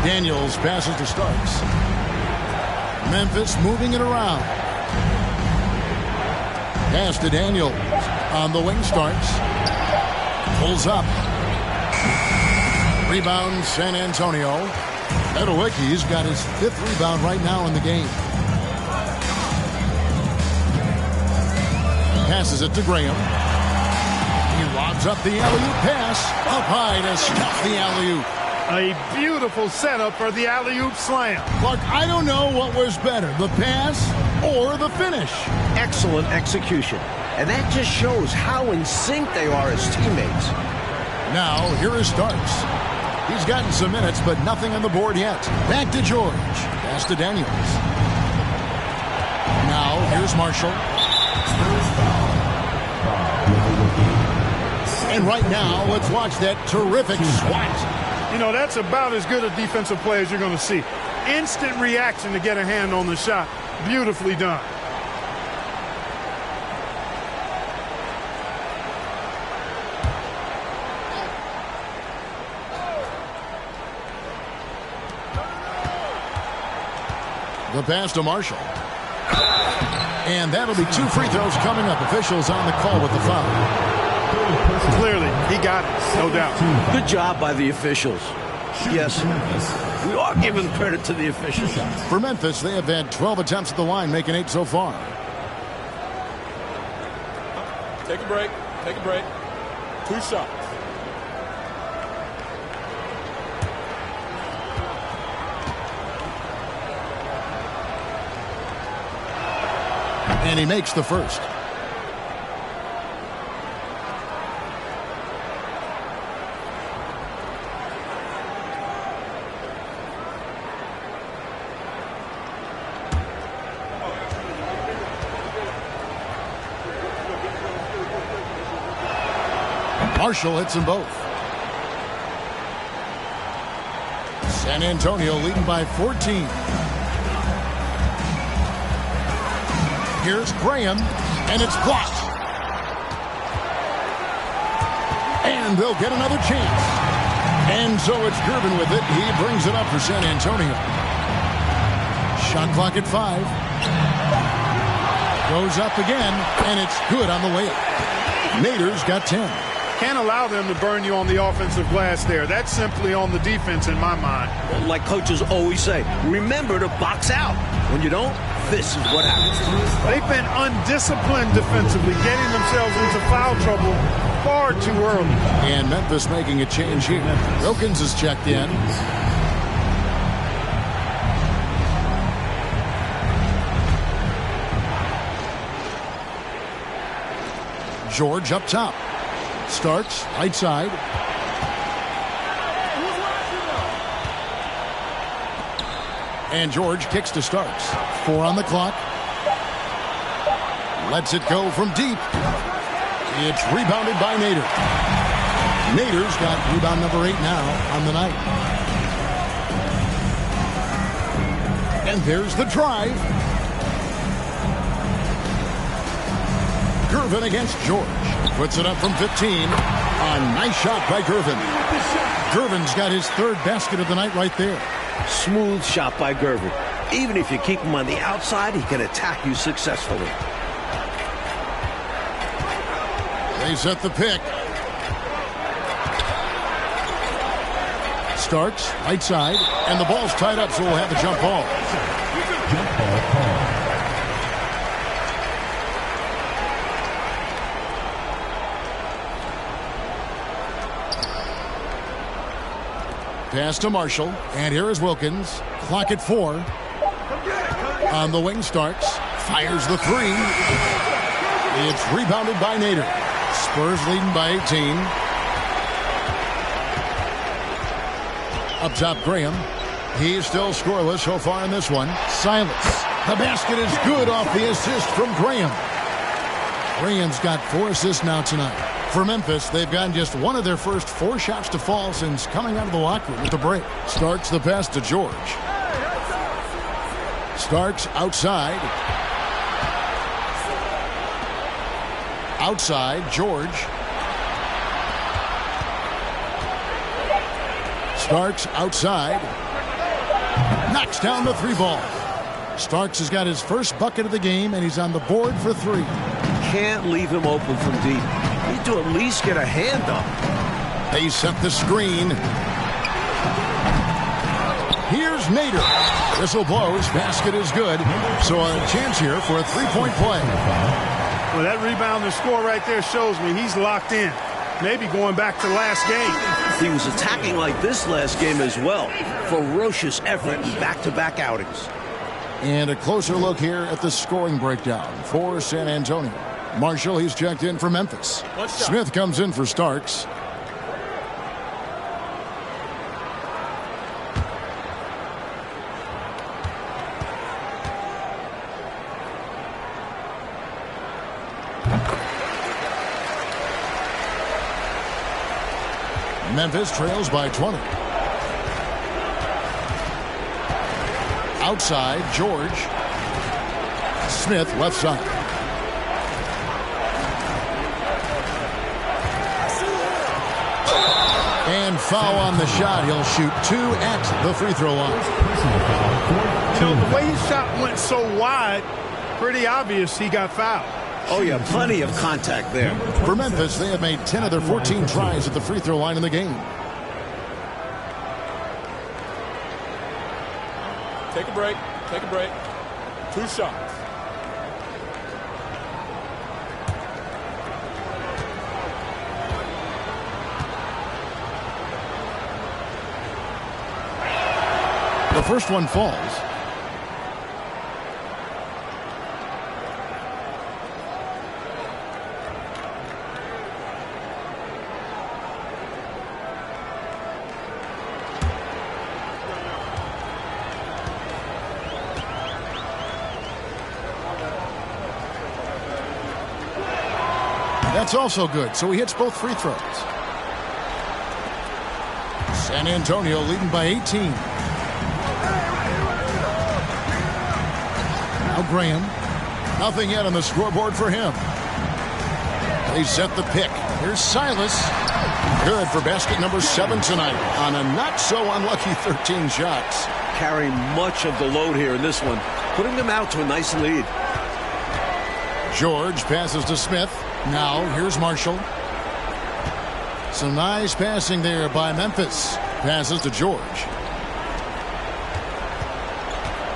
Daniels passes to Starks. Memphis moving it around. Pass to Daniels. On the wing, Starks. Pulls up. Rebound, San Antonio. Nedolicki's got his 5th rebound right now in the game. Passes it to Graham. He lobs up the alley-oop pass. Up high to stop the alley-oop. A beautiful setup for the alley-oop slam. Clark, I don't know what was better, the pass or the finish. Excellent execution. And that just shows how in sync they are as teammates. Now, here is Starks. He's gotten some minutes, but nothing on the board yet. Back to George. Pass to Daniels. Now, here's Marshall. And right now, let's watch that terrific swat. You know, that's about as good a defensive play as you're going to see. Instant reaction to get a hand on the shot. Beautifully done. The pass to Marshall. And that'll be 2 free throws coming up. Officials on the call with the foul. Clearly, he got it, no doubt. Good job by the officials. Yes, we are giving credit to the officials. For Memphis, they have had 12 attempts at the line, making 8 so far. Take a break. Take a break. 2 shots. And he makes the first. Marshall hits them both. San Antonio leading by 14. Here's Graham, and it's blocked. And they'll get another chance. And so it's Gervin with it. He brings it up for San Antonio. Shot clock at 5. Goes up again, and it's good on the way up. Nader's got 10. Can't allow them to burn you on the offensive glass there. That's simply on the defense in my mind. Like coaches always say, remember to box out. When you don't, this is what happens. They've been undisciplined defensively, getting themselves into foul trouble far too early. And Memphis making a change here. Wilkins is checked in. George up top. Starks, right side. And George kicks to Starks. 4 on the clock. Lets it go from deep. It's rebounded by Nader. Nader's got rebound number 8 now on the night. And there's the drive. Gervin against George. Puts it up from 15. A nice shot by Gervin. Gervin's got his 3rd basket of the night right there. Smooth shot by Gervin. Even if you keep him on the outside, he can attack you successfully. They set the pick. Starks, right side, and the ball's tied up, so we'll have a jump ball. Jump ball call. Pass to Marshall, and here is Wilkins. Clock at 4. On the wing, Starks fires the 3. It's rebounded by Nader. Spurs leading by 18. Up top, Graham. He's still scoreless so far in this one. Silence. The basket is good off the assist from Graham. Graham's got 4 assists now tonight. For Memphis, they've gotten just one of their first 4 shots to fall since coming out of the locker room at the break. Starks the pass to George. Starks outside. Outside, George. Starks outside. Knocks down the 3 ball. Starks has got his first bucket of the game, and he's on the board for 3. Can't leave him open from deep. Need to at least get a hand up. They set the screen. Here's Nader. Whistle blows. Basket is good. So a chance here for a 3-point play. Well, that rebound and score right there shows me he's locked in. Maybe going back to last game. He was attacking like this last game as well. Ferocious effort in back-to-back outings. And a closer look here at the scoring breakdown for San Antonio. Marshall, he's checked in for Memphis. Smith comes in for Starks. Memphis trails by 20. outside, George. Smith, left side. And foul on the shot. He'll shoot 2 at the free throw line. You know, the way his shot went so wide, pretty obvious he got fouled. Oh, yeah, plenty of contact there. For Memphis, they have made 10 of their 14 tries at the free throw line in the game. Take a break. Take a break. 2 shots. The first one falls. That's also good, so he hits both free throws. San Antonio leading by 18. Now Graham. Nothing yet on the scoreboard for him. They set the pick. Here's Silas. Good for basket number 7 tonight on a not-so-unlucky 13 shots. Carrying much of the load here in this one, putting them out to a nice lead. George passes to Smith. Now here's Marshall. Some nice passing there by Memphis. Passes to George.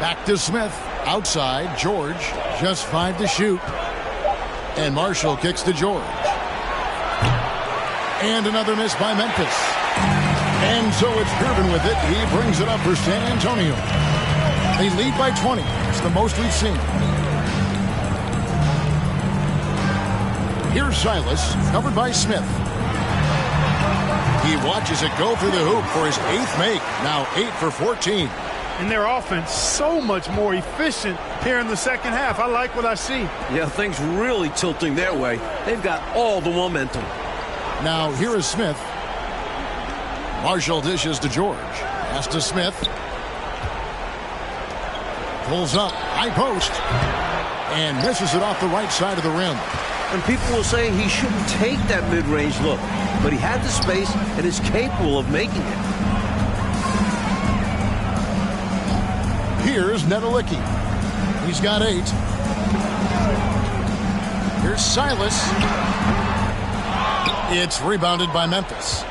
Back to Smith. Outside, George. Just 5 to shoot. And Marshall kicks to George. And another miss by Memphis. And so it's Durbin with it. He brings it up for San Antonio. They lead by 20. It's the most we've seen. Here's Silas, covered by Smith. He watches it go through the hoop for his 8th make. Now 8 for 14. And their offense so much more efficient here in the second half. I like what I see. Yeah, things really tilting their way. They've got all the momentum. Now here is Smith. Marshall dishes to George. Pass to Smith. Pulls up, high post. And misses it off the right side of the rim. And people will say he shouldn't take that mid-range look. But he had the space and is capable of making it. Here's Nedelicki. He's got 8. Here's Silas. It's rebounded by Memphis.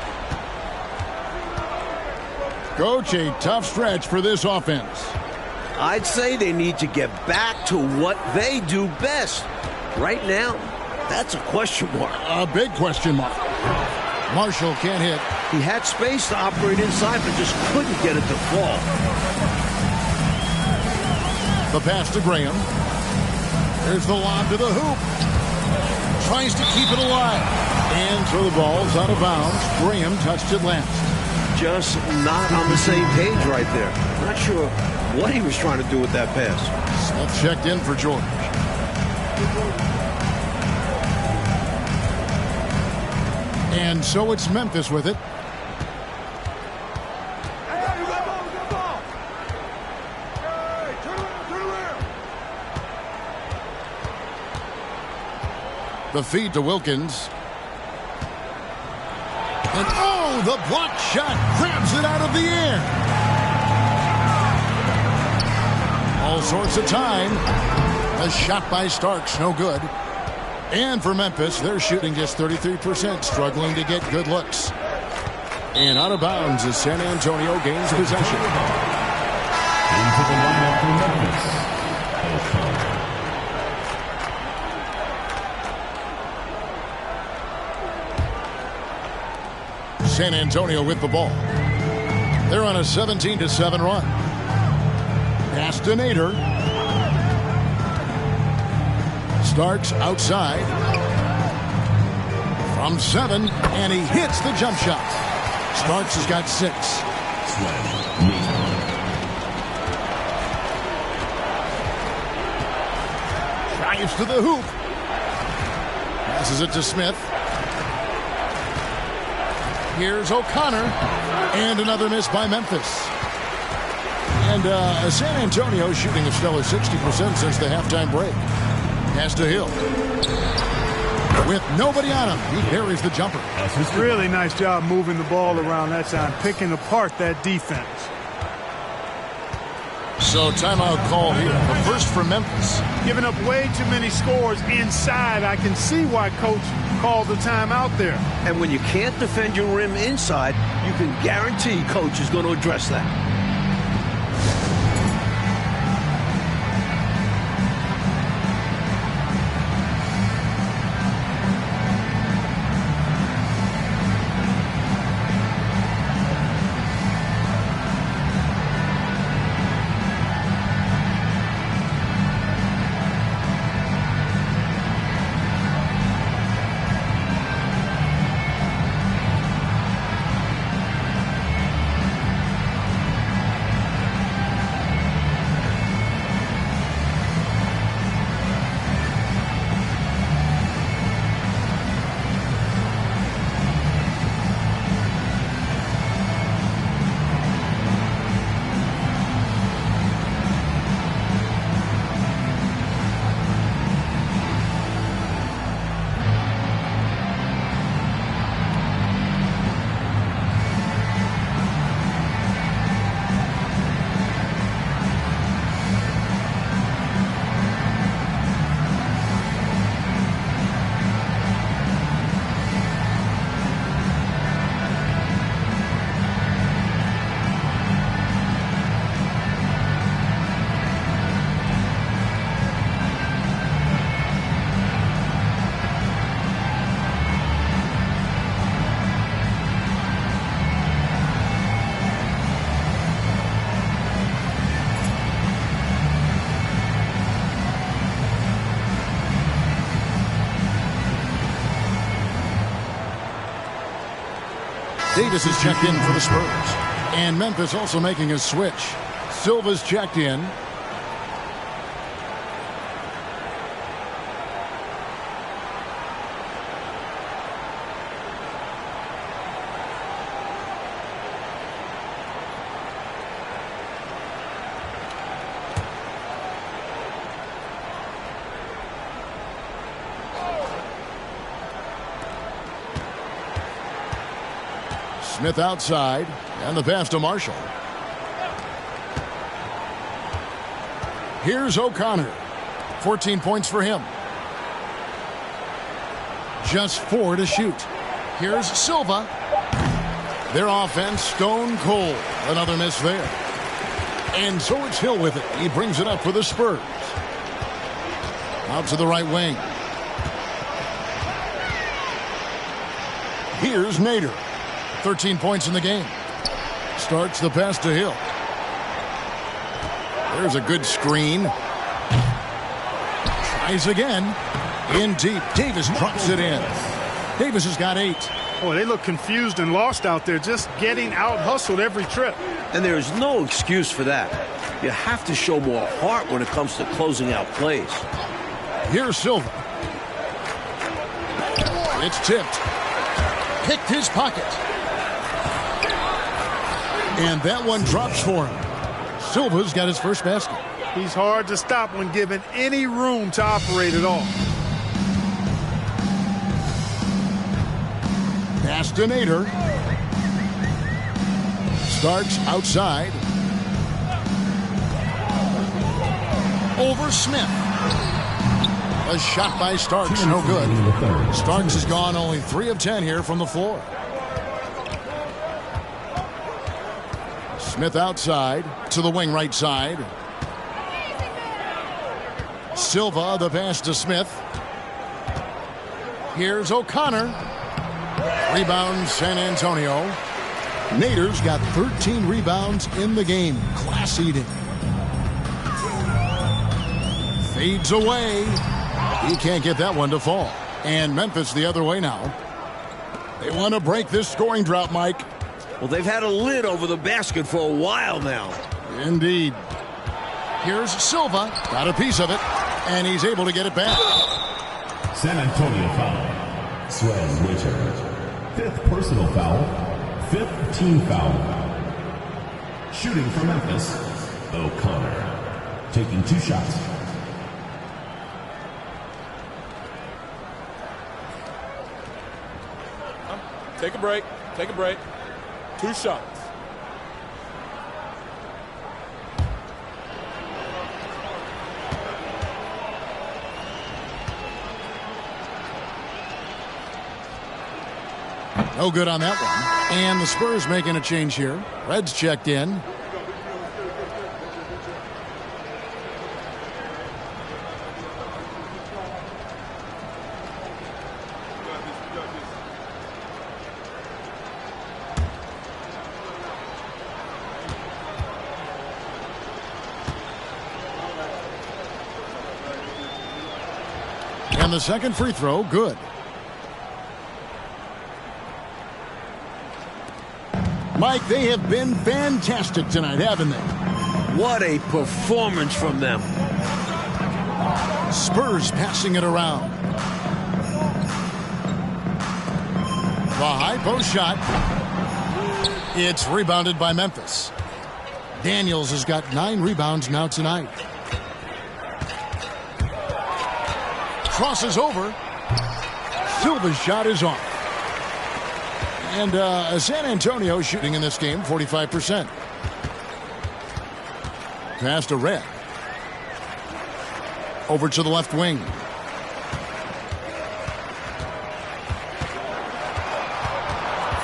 Coach, a tough stretch for this offense. I'd say they need to get back to what they do best. Right now, that's a question mark. A big question mark. Marshall can't hit. He had space to operate inside, but just couldn't get it to fall. The pass to Graham. There's the lob to the hoop. Tries to keep it alive. And so the ball's out of bounds. Graham touched it last. Just not on the same page right there. Not sure what he was trying to do with that pass. Smith checked in for George. And so it's Memphis with it. The feed to Wilkins. And oh, the block shot grabs it out of the air. All sorts of time. A shot by Starks, no good. And for Memphis, they're shooting just 33%, struggling to get good looks. And out of bounds as San Antonio gains possession. Into the lineup for Memphis. San Antonio with the ball. They're on a 17-7 run. Pass to Nader. Starks outside. From 7, and he hits the jump shot. Starks has got 6. Drives to the hoop. Passes it to Smith. Here's O'Connor. And another miss by Memphis. And San Antonio shooting a stellar 60% since the halftime break. Pass to Hill. With nobody on him, he buries the jumper. Really nice job moving the ball around that time, picking apart that defense. So timeout call here. The first for Memphis. Giving up way too many scores inside. I can see why Coach called the timeout there. And when you can't defend your rim inside, you can guarantee Coach is going to address that. Davis is checked in for the Spurs. And Memphis also making a switch. Silva's checked in. Smith outside, and the pass to Marshall. Here's O'Connor. 14 points for him. Just 4 to shoot. Here's Silva. Their offense stone cold. Another miss there. And so it's Hill with it. He brings it up for the Spurs. Out to the right wing. Here's Nader. 13 points in the game. Starts the pass to Hill. There's a good screen. Tries again. In deep. Davis drops it in. Davis has got 8. Boy, they look confused and lost out there, just getting out-hustled every trip. And there is no excuse for that. You have to show more heart when it comes to closing out plays. Here's Silva. It's tipped. Picked his pocket. And that one drops for him. Silva's got his first basket. He's hard to stop when given any room to operate at all. Pass to Nader. Starks outside. Over Smith. A shot by Starks, no good. Starks has gone only 3 of 10 here from the floor. Smith outside to the wing right side. Silva, the pass to Smith. Here's O'Connor. Rebound San Antonio. Nader's got 13 rebounds in the game. Class eating. Fades away. He can't get that one to fall. And Memphis the other way now. They want to break this scoring drought, Mike. Well, they've had a lid over the basket for a while now. Indeed. Here's Silva. Got a piece of it. And he's able to get it back. San Antonio foul. Swell Winter. 5th personal foul. 5th team foul. Shooting for Memphis. O'Connor, taking 2 shots. Take a break. Take a break. 2 shots. No good on that one. And the Spurs making a change here. Reds checked in. And the second free throw, good. Mike, they have been fantastic tonight, haven't they? What a performance from them. Spurs passing it around. The high post shot. It's rebounded by Memphis. Daniels has got 9 rebounds now tonight. Crosses over. Silva's shot is off. And San Antonio shooting in this game 45%. Pass to Red. Over to the left wing.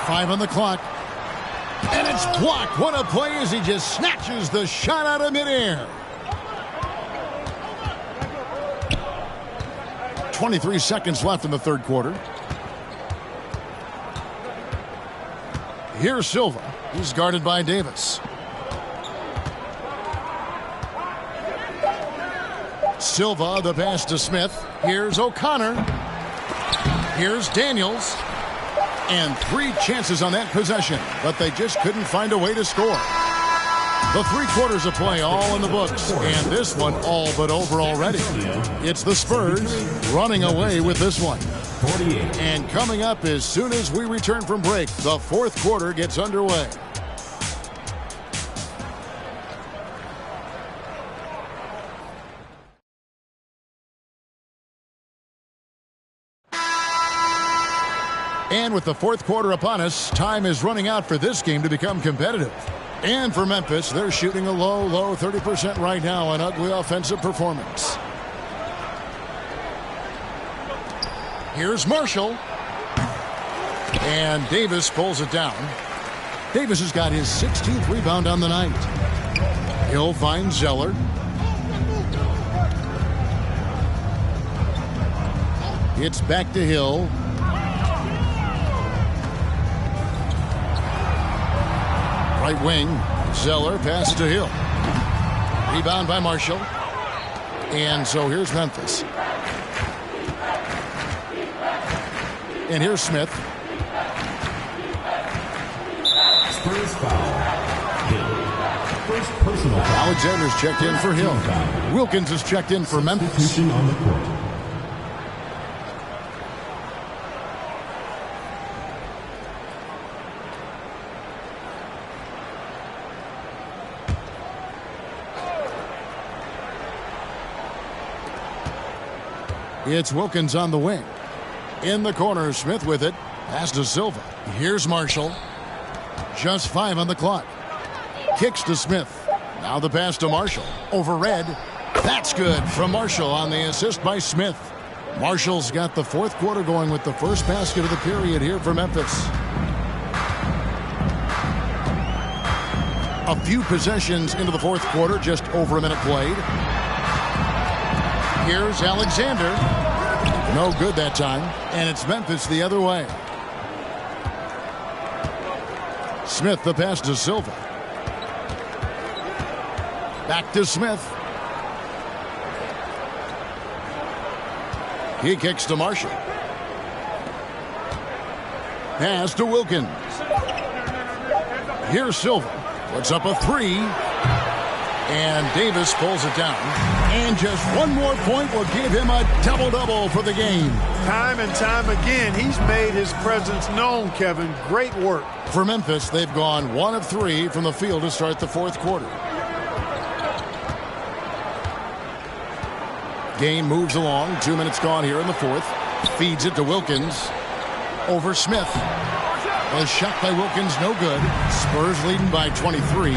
Five on the clock. And it's blocked. What a play as he just snatches the shot out of midair. 23 seconds left in the third quarter. Here's Silva. He's guarded by Davis. Silva, the pass to Smith. Here's O'Connor. Here's Daniels. And 3 chances on that possession, but they just couldn't find a way to score. The 3 quarters of play all in the books, and this one all but over already. It's the Spurs running away with this one. 48. And coming up as soon as we return from break, the fourth quarter gets underway. And with the fourth quarter upon us, time is running out for this game to become competitive. And for Memphis, they're shooting a low 30% right now, an ugly offensive performance. Here's Marshall. And Davis pulls it down. Davis has got his 16th rebound on the night. He'll find Zeller. It's back to Hill. Right wing, Zeller passes to Hill. Rebound by Marshall. And so here's Memphis. And here's Smith. Spurs foul. Hill. First personal foul. Alexander's checked in for Hill. Wilkins is checked in for Memphis. Substitution on the court. It's Wilkins on the wing. In the corner, Smith with it. Pass to Silva. Here's Marshall. Just 5 on the clock. Kicks to Smith. Now the pass to Marshall. Over Red. That's good from Marshall on the assist by Smith. Marshall's got the fourth quarter going with the first basket of the period here for Memphis. A few possessions into the fourth quarter, just over a minute played. Here's Alexander. No good that time. And it's Memphis the other way. Smith the pass to Silva. Back to Smith. He kicks to Marshall. Pass to Wilkins. Here's Silva. Puts up a 3. And Davis pulls it down. And just one more point will give him a double-double for the game. Time and time again, he's made his presence known, Kevin. Great work. For Memphis, they've gone 1 of 3 from the field to start the fourth quarter. Game moves along. 2 minutes gone here in the fourth. Feeds it to Wilkins. Over Smith. A shot by Wilkins, no good. Spurs leading by 23.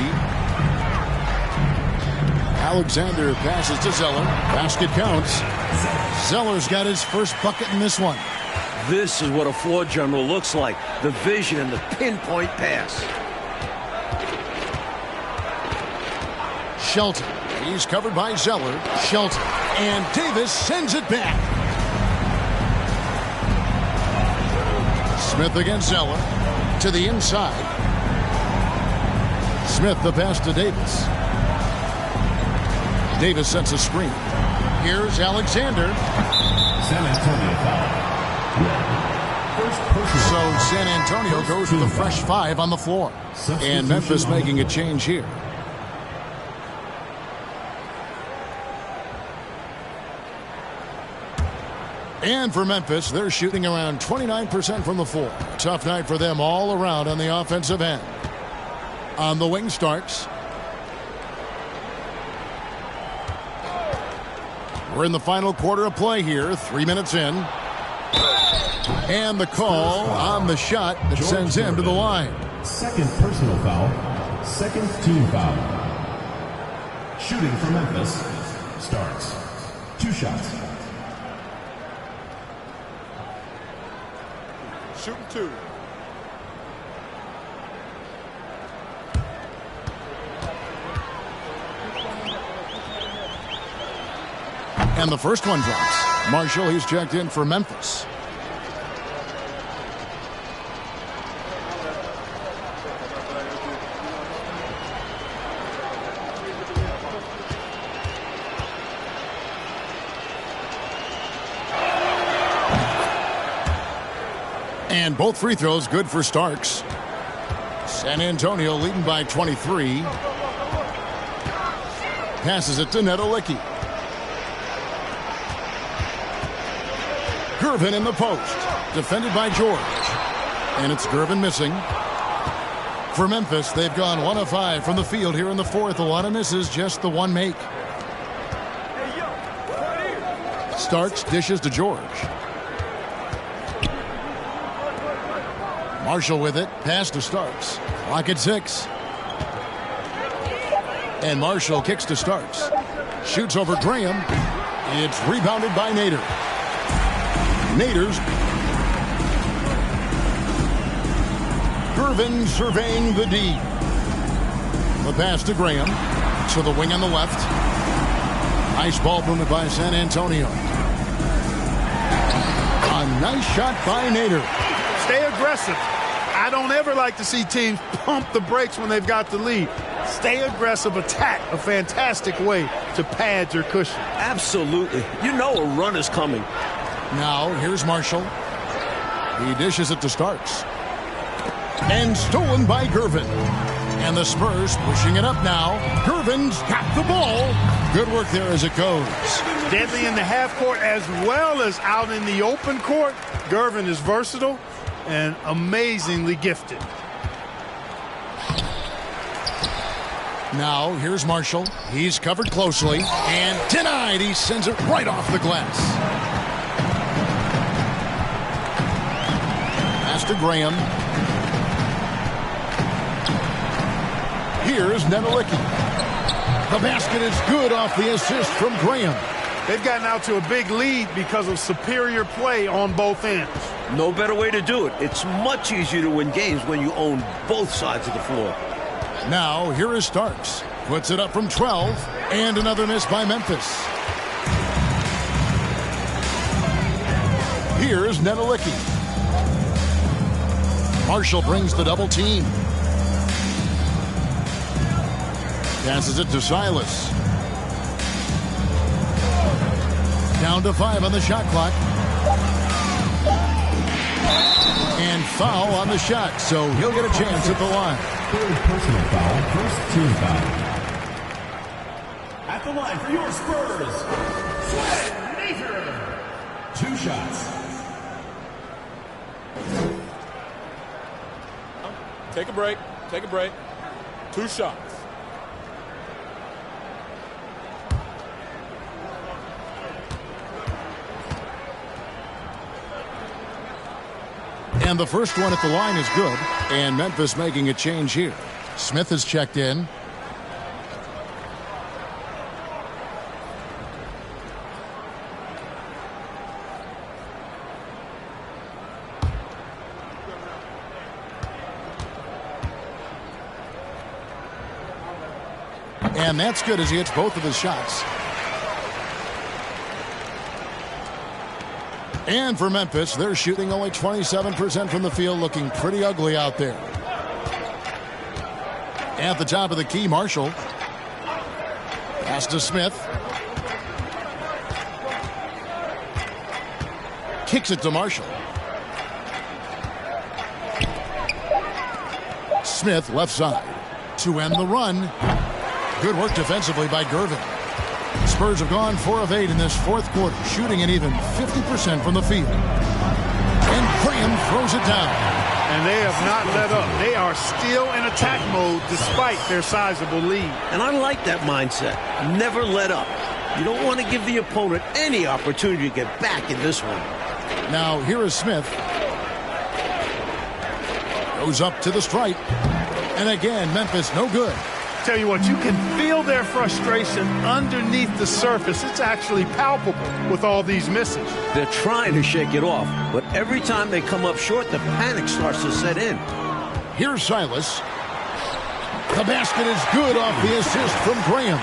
Alexander passes to Zeller. Basket counts. Zeller's got his first bucket in this one. This is what a floor general looks like. The vision and the pinpoint pass. Shelton. He's covered by Zeller. Shelton. And Davis sends it back. Smith against Zeller. To the inside. Smith the pass to Davis. Davis sets a screen. Here's Alexander. San Antonio foul. So San Antonio goes with a fresh 5 on the floor. And Memphis making a change here. And for Memphis, they're shooting around 29% from the floor. Tough night for them all around on the offensive end. On the wing, Starks. We're in the final quarter of play here. 3 minutes in. And the call on the shot that sends him to the line. Second personal foul. Second team foul. Shooting for Memphis. Starts. 2 shots. Shooting 2. And the first one drops. Marshall, he's checked in for Memphis. And both free throws good for Starks. San Antonio leading by 23. Passes it to Nedolicki. Gervin in the post. Defended by George. And it's Gervin missing. For Memphis, they've gone 1 of 5 from the field here in the fourth. A lot of misses, just the one make. Starks dishes to George. Marshall with it. Pass to Starks. Clock at 6. And Marshall kicks to Starks. Shoots over Graham. It's rebounded by Nader. Nader's. Gervin surveying the D. The pass to Graham. To the wing on the left. Nice ball movement by San Antonio. A nice shot by Nader. Stay aggressive. I don't ever like to see teams pump the brakes when they've got the lead. Stay aggressive, attack. A fantastic way to pad your cushion. Absolutely. You know a run is coming. Now, here's Marshall. He dishes it to Starks. And stolen by Gervin. And the Spurs pushing it up now. Gervin's got the ball. Good work there as it goes. Deadly in the half court as well as out in the open court. Gervin is versatile and amazingly gifted. Now, here's Marshall. He's covered closely. And denied. He sends it right off the glass. Pass to Graham. Here's Nedolicki. The basket is good off the assist from Graham. They've gotten out to a big lead because of superior play on both ends. No better way to do it. It's much easier to win games when you own both sides of the floor. Now, here is Starks. Puts it up from 12. And another miss by Memphis. Here's Nedolicki. Marshall brings the double team. Passes it to Silas. Down to 5 on the shot clock. And foul on the shot, so he'll get a chance at the line. Third personal foul, first team foul. At the line for your Spurs, Nader. 2 shots. Take a break. Take a break. 2 shots. And the first one at the line is good. And Memphis making a change here. Smith is checked in. And that's good as he hits both of his shots. And for Memphis, they're shooting only 27% from the field, looking pretty ugly out there. At the top of the key, Marshall. Pass to Smith. Kicks it to Marshall. Smith left side to end the run. Good work defensively by Gervin. Spurs have gone 4 of 8 in this fourth quarter, shooting an even 50% from the field. And Graham throws it down. And they have not let up. They are still in attack mode despite their sizable lead. And I like that mindset. Never let up. You don't want to give the opponent any opportunity to get back in this one. Now here is Smith. Goes up to the stripe. And again, Memphis no good. Tell you what, you can feel their frustration underneath the surface. It's actually palpable with all these misses. They're trying to shake it off, but every time they come up short, the panic starts to set in. Here's Silas. The basket is good off the assist from Graham.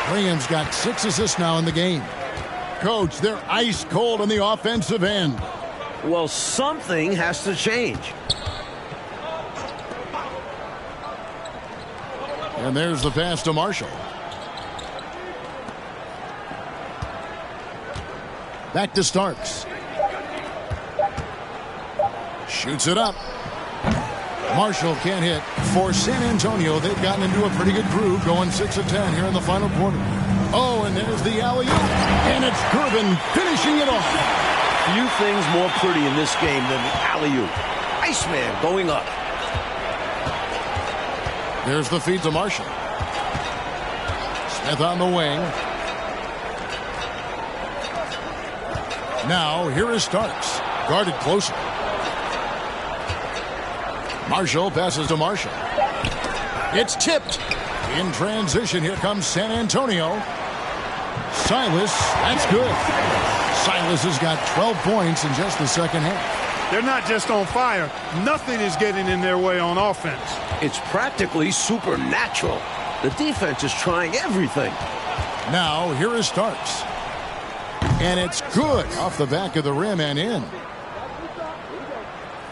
Graham's got 6 assists now in the game. Coach, they're ice cold on the offensive end. Well, something has to change. And there's the pass to Marshall. Back to Starks. Shoots it up. Marshall can't hit. For San Antonio, they've gotten into a pretty good groove, going 6 of 10 here in the final quarter. Oh, and there's the alley-oop. And it's Gervin finishing it off. Few things more pretty in this game than the alley-oop. Iceman going up. There's the feed to Marshall. Smith on the wing. Now, here is Starks. Guarded closer. Marshall passes to Marshall. It's tipped. In transition, here comes San Antonio. Silas, that's good. Silas has got 12 points in just the second half. They're not just on fire. Nothing is getting in their way on offense. It's practically supernatural. The defense is trying everything. Now, here is Starks. And it's good off the back of the rim and in.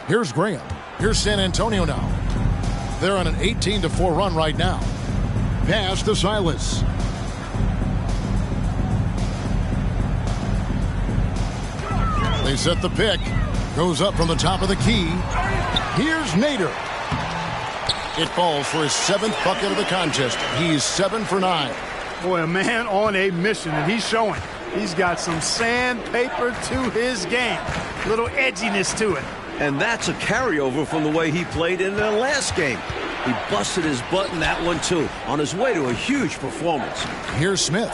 Here's Graham. Here's San Antonio now. They're on an 18-4 run right now. Pass to Silas. They set the pick. Goes up from the top of the key. Here's Nader. It falls for his 7th bucket of the contest. He's 7 for 9. Boy, a man on a mission, and he's showing. He's got some sandpaper to his game. A little edginess to it. And that's a carryover from the way he played in the last game. He busted his butt in that one, too, on his way to a huge performance. Here's Smith.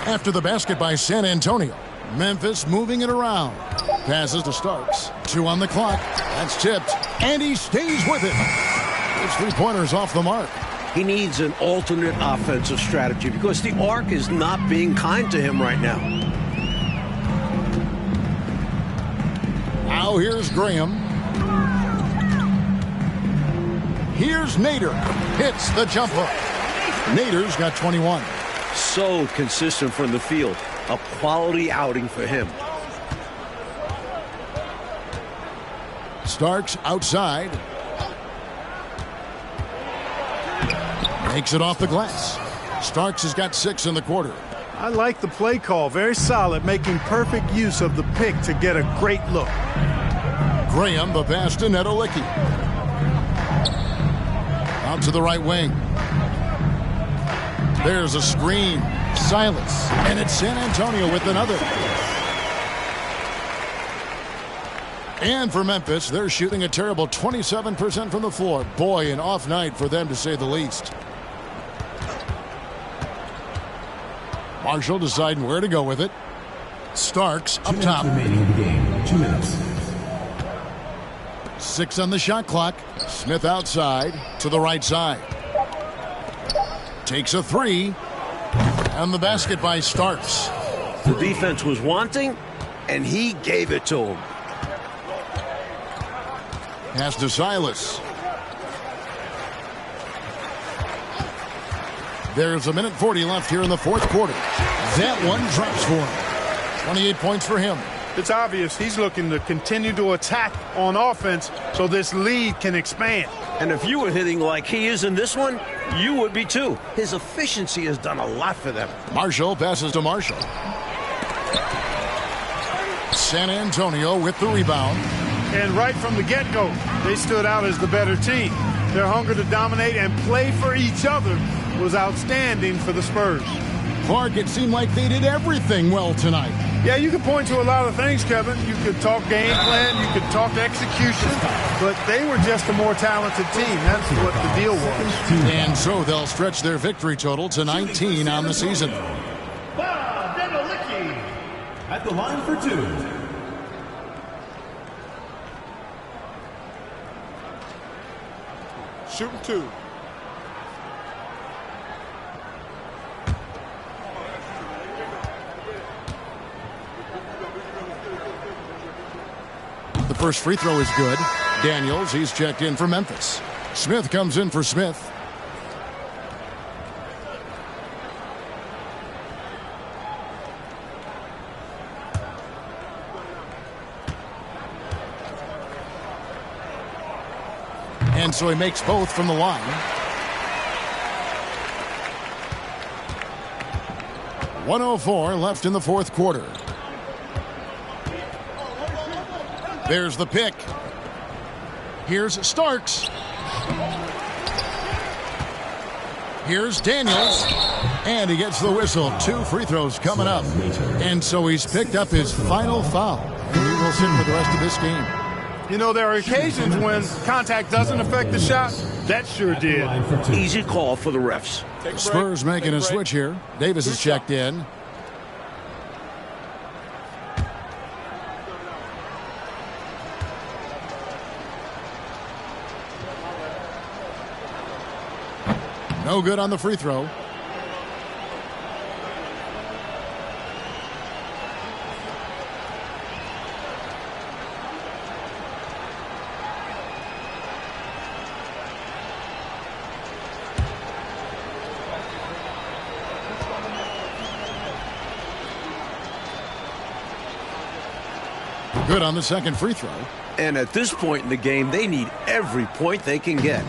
After the basket by San Antonio. Memphis moving it around. Passes to Starks. 2 on the clock. That's tipped. And he stays with it. His 3-pointers off the mark. He needs an alternate offensive strategy because the arc is not being kind to him right now. Now here's Graham. Here's Nader. Hits the jump hook. Nader's got 21. So consistent from the field. A quality outing for him. Starks outside. Makes it off the glass. Starks has got 6 in the quarter. I like the play call. Very solid, making perfect use of the pick to get a great look. Graham, the pass to Nedolicki. Out to the right wing. There's a screen. Silas. And it's San Antonio with another. And for Memphis, they're shooting a terrible 27% from the floor. Boy, an off night for them to say the least. Marshall deciding where to go with it. Starks up top. 2 minutes remaining in the game. 2 minutes. 6 on the shot clock. Smith outside to the right side. Takes a 3. And the basket by Starks. The defense was wanting, and he gave it to him. Pass to Silas. There's a minute 40 left here in the fourth quarter. That one drops for him. 28 points for him. It's obvious he's looking to continue to attack on offense so this lead can expand. And if you were hitting like he is in this one, you would be too. His efficiency has done a lot for them. Marshall passes to Marshall. San Antonio with the rebound. And right from the get-go, they stood out as the better team. Their hunger to dominate and play for each other was outstanding for the Spurs. Clark, it seemed like they did everything well tonight. Yeah, you could point to a lot of things, Kevin. You could talk game plan, you could talk execution, but they were just a more talented team. That's what the deal was. And so they'll stretch their victory total to 19 on the season. At the line for 2. Shooting 2. The first free throw is good. Daniels, he's checked in for Memphis. Smith comes in for Smith. And so he makes both from the line. .104 left in the fourth quarter. There's the pick. Here's Starks. Here's Daniels. And he gets the whistle. 2 free throws coming up. And so he's picked up his final foul. And he will sit for the rest of this game. You know, there are occasions when contact doesn't affect the shot. That sure did. Easy call for the refs. Spurs making a switch here. Davis is checked in. No good on the free throw. Good on the second free throw. And at this point in the game, they need every point they can get.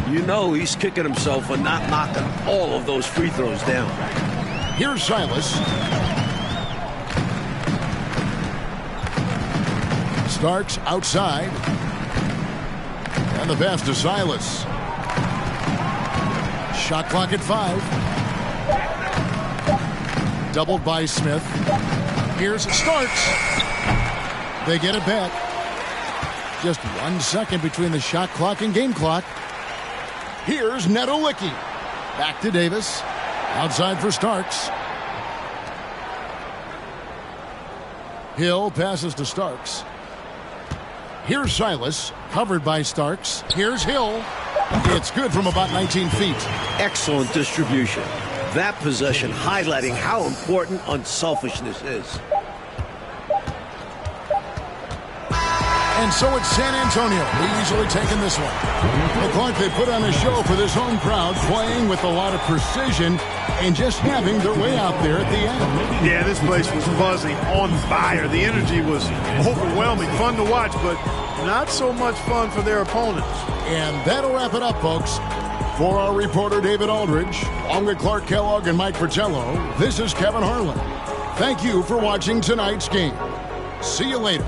You know he's kicking himself for not knocking all of those free throws down. Here's Silas. Starks outside. And the pass to Silas. Shot clock at 5. Doubled by Smith. Here's Starks. They get it back. Just 1 second between the shot clock and game clock. Here's Nedolicki. Back to Davis. Outside for Starks. Hill passes to Starks. Here's Silas. Covered by Starks. Here's Hill. It's good from about 19 feet. Excellent distribution. That possession highlighting how important unselfishness is. And so it's San Antonio easily taking this one. But Clark, they put on a show for this home crowd, playing with a lot of precision and just having their way out there at the end. Yeah, this place was buzzing, on fire. The energy was overwhelming, fun to watch, but not so much fun for their opponents. And that'll wrap it up, folks. For our reporter, David Aldridge, along with Clark Kellogg and Mike Fratello, this is Kevin Harlan. Thank you for watching tonight's game. See you later.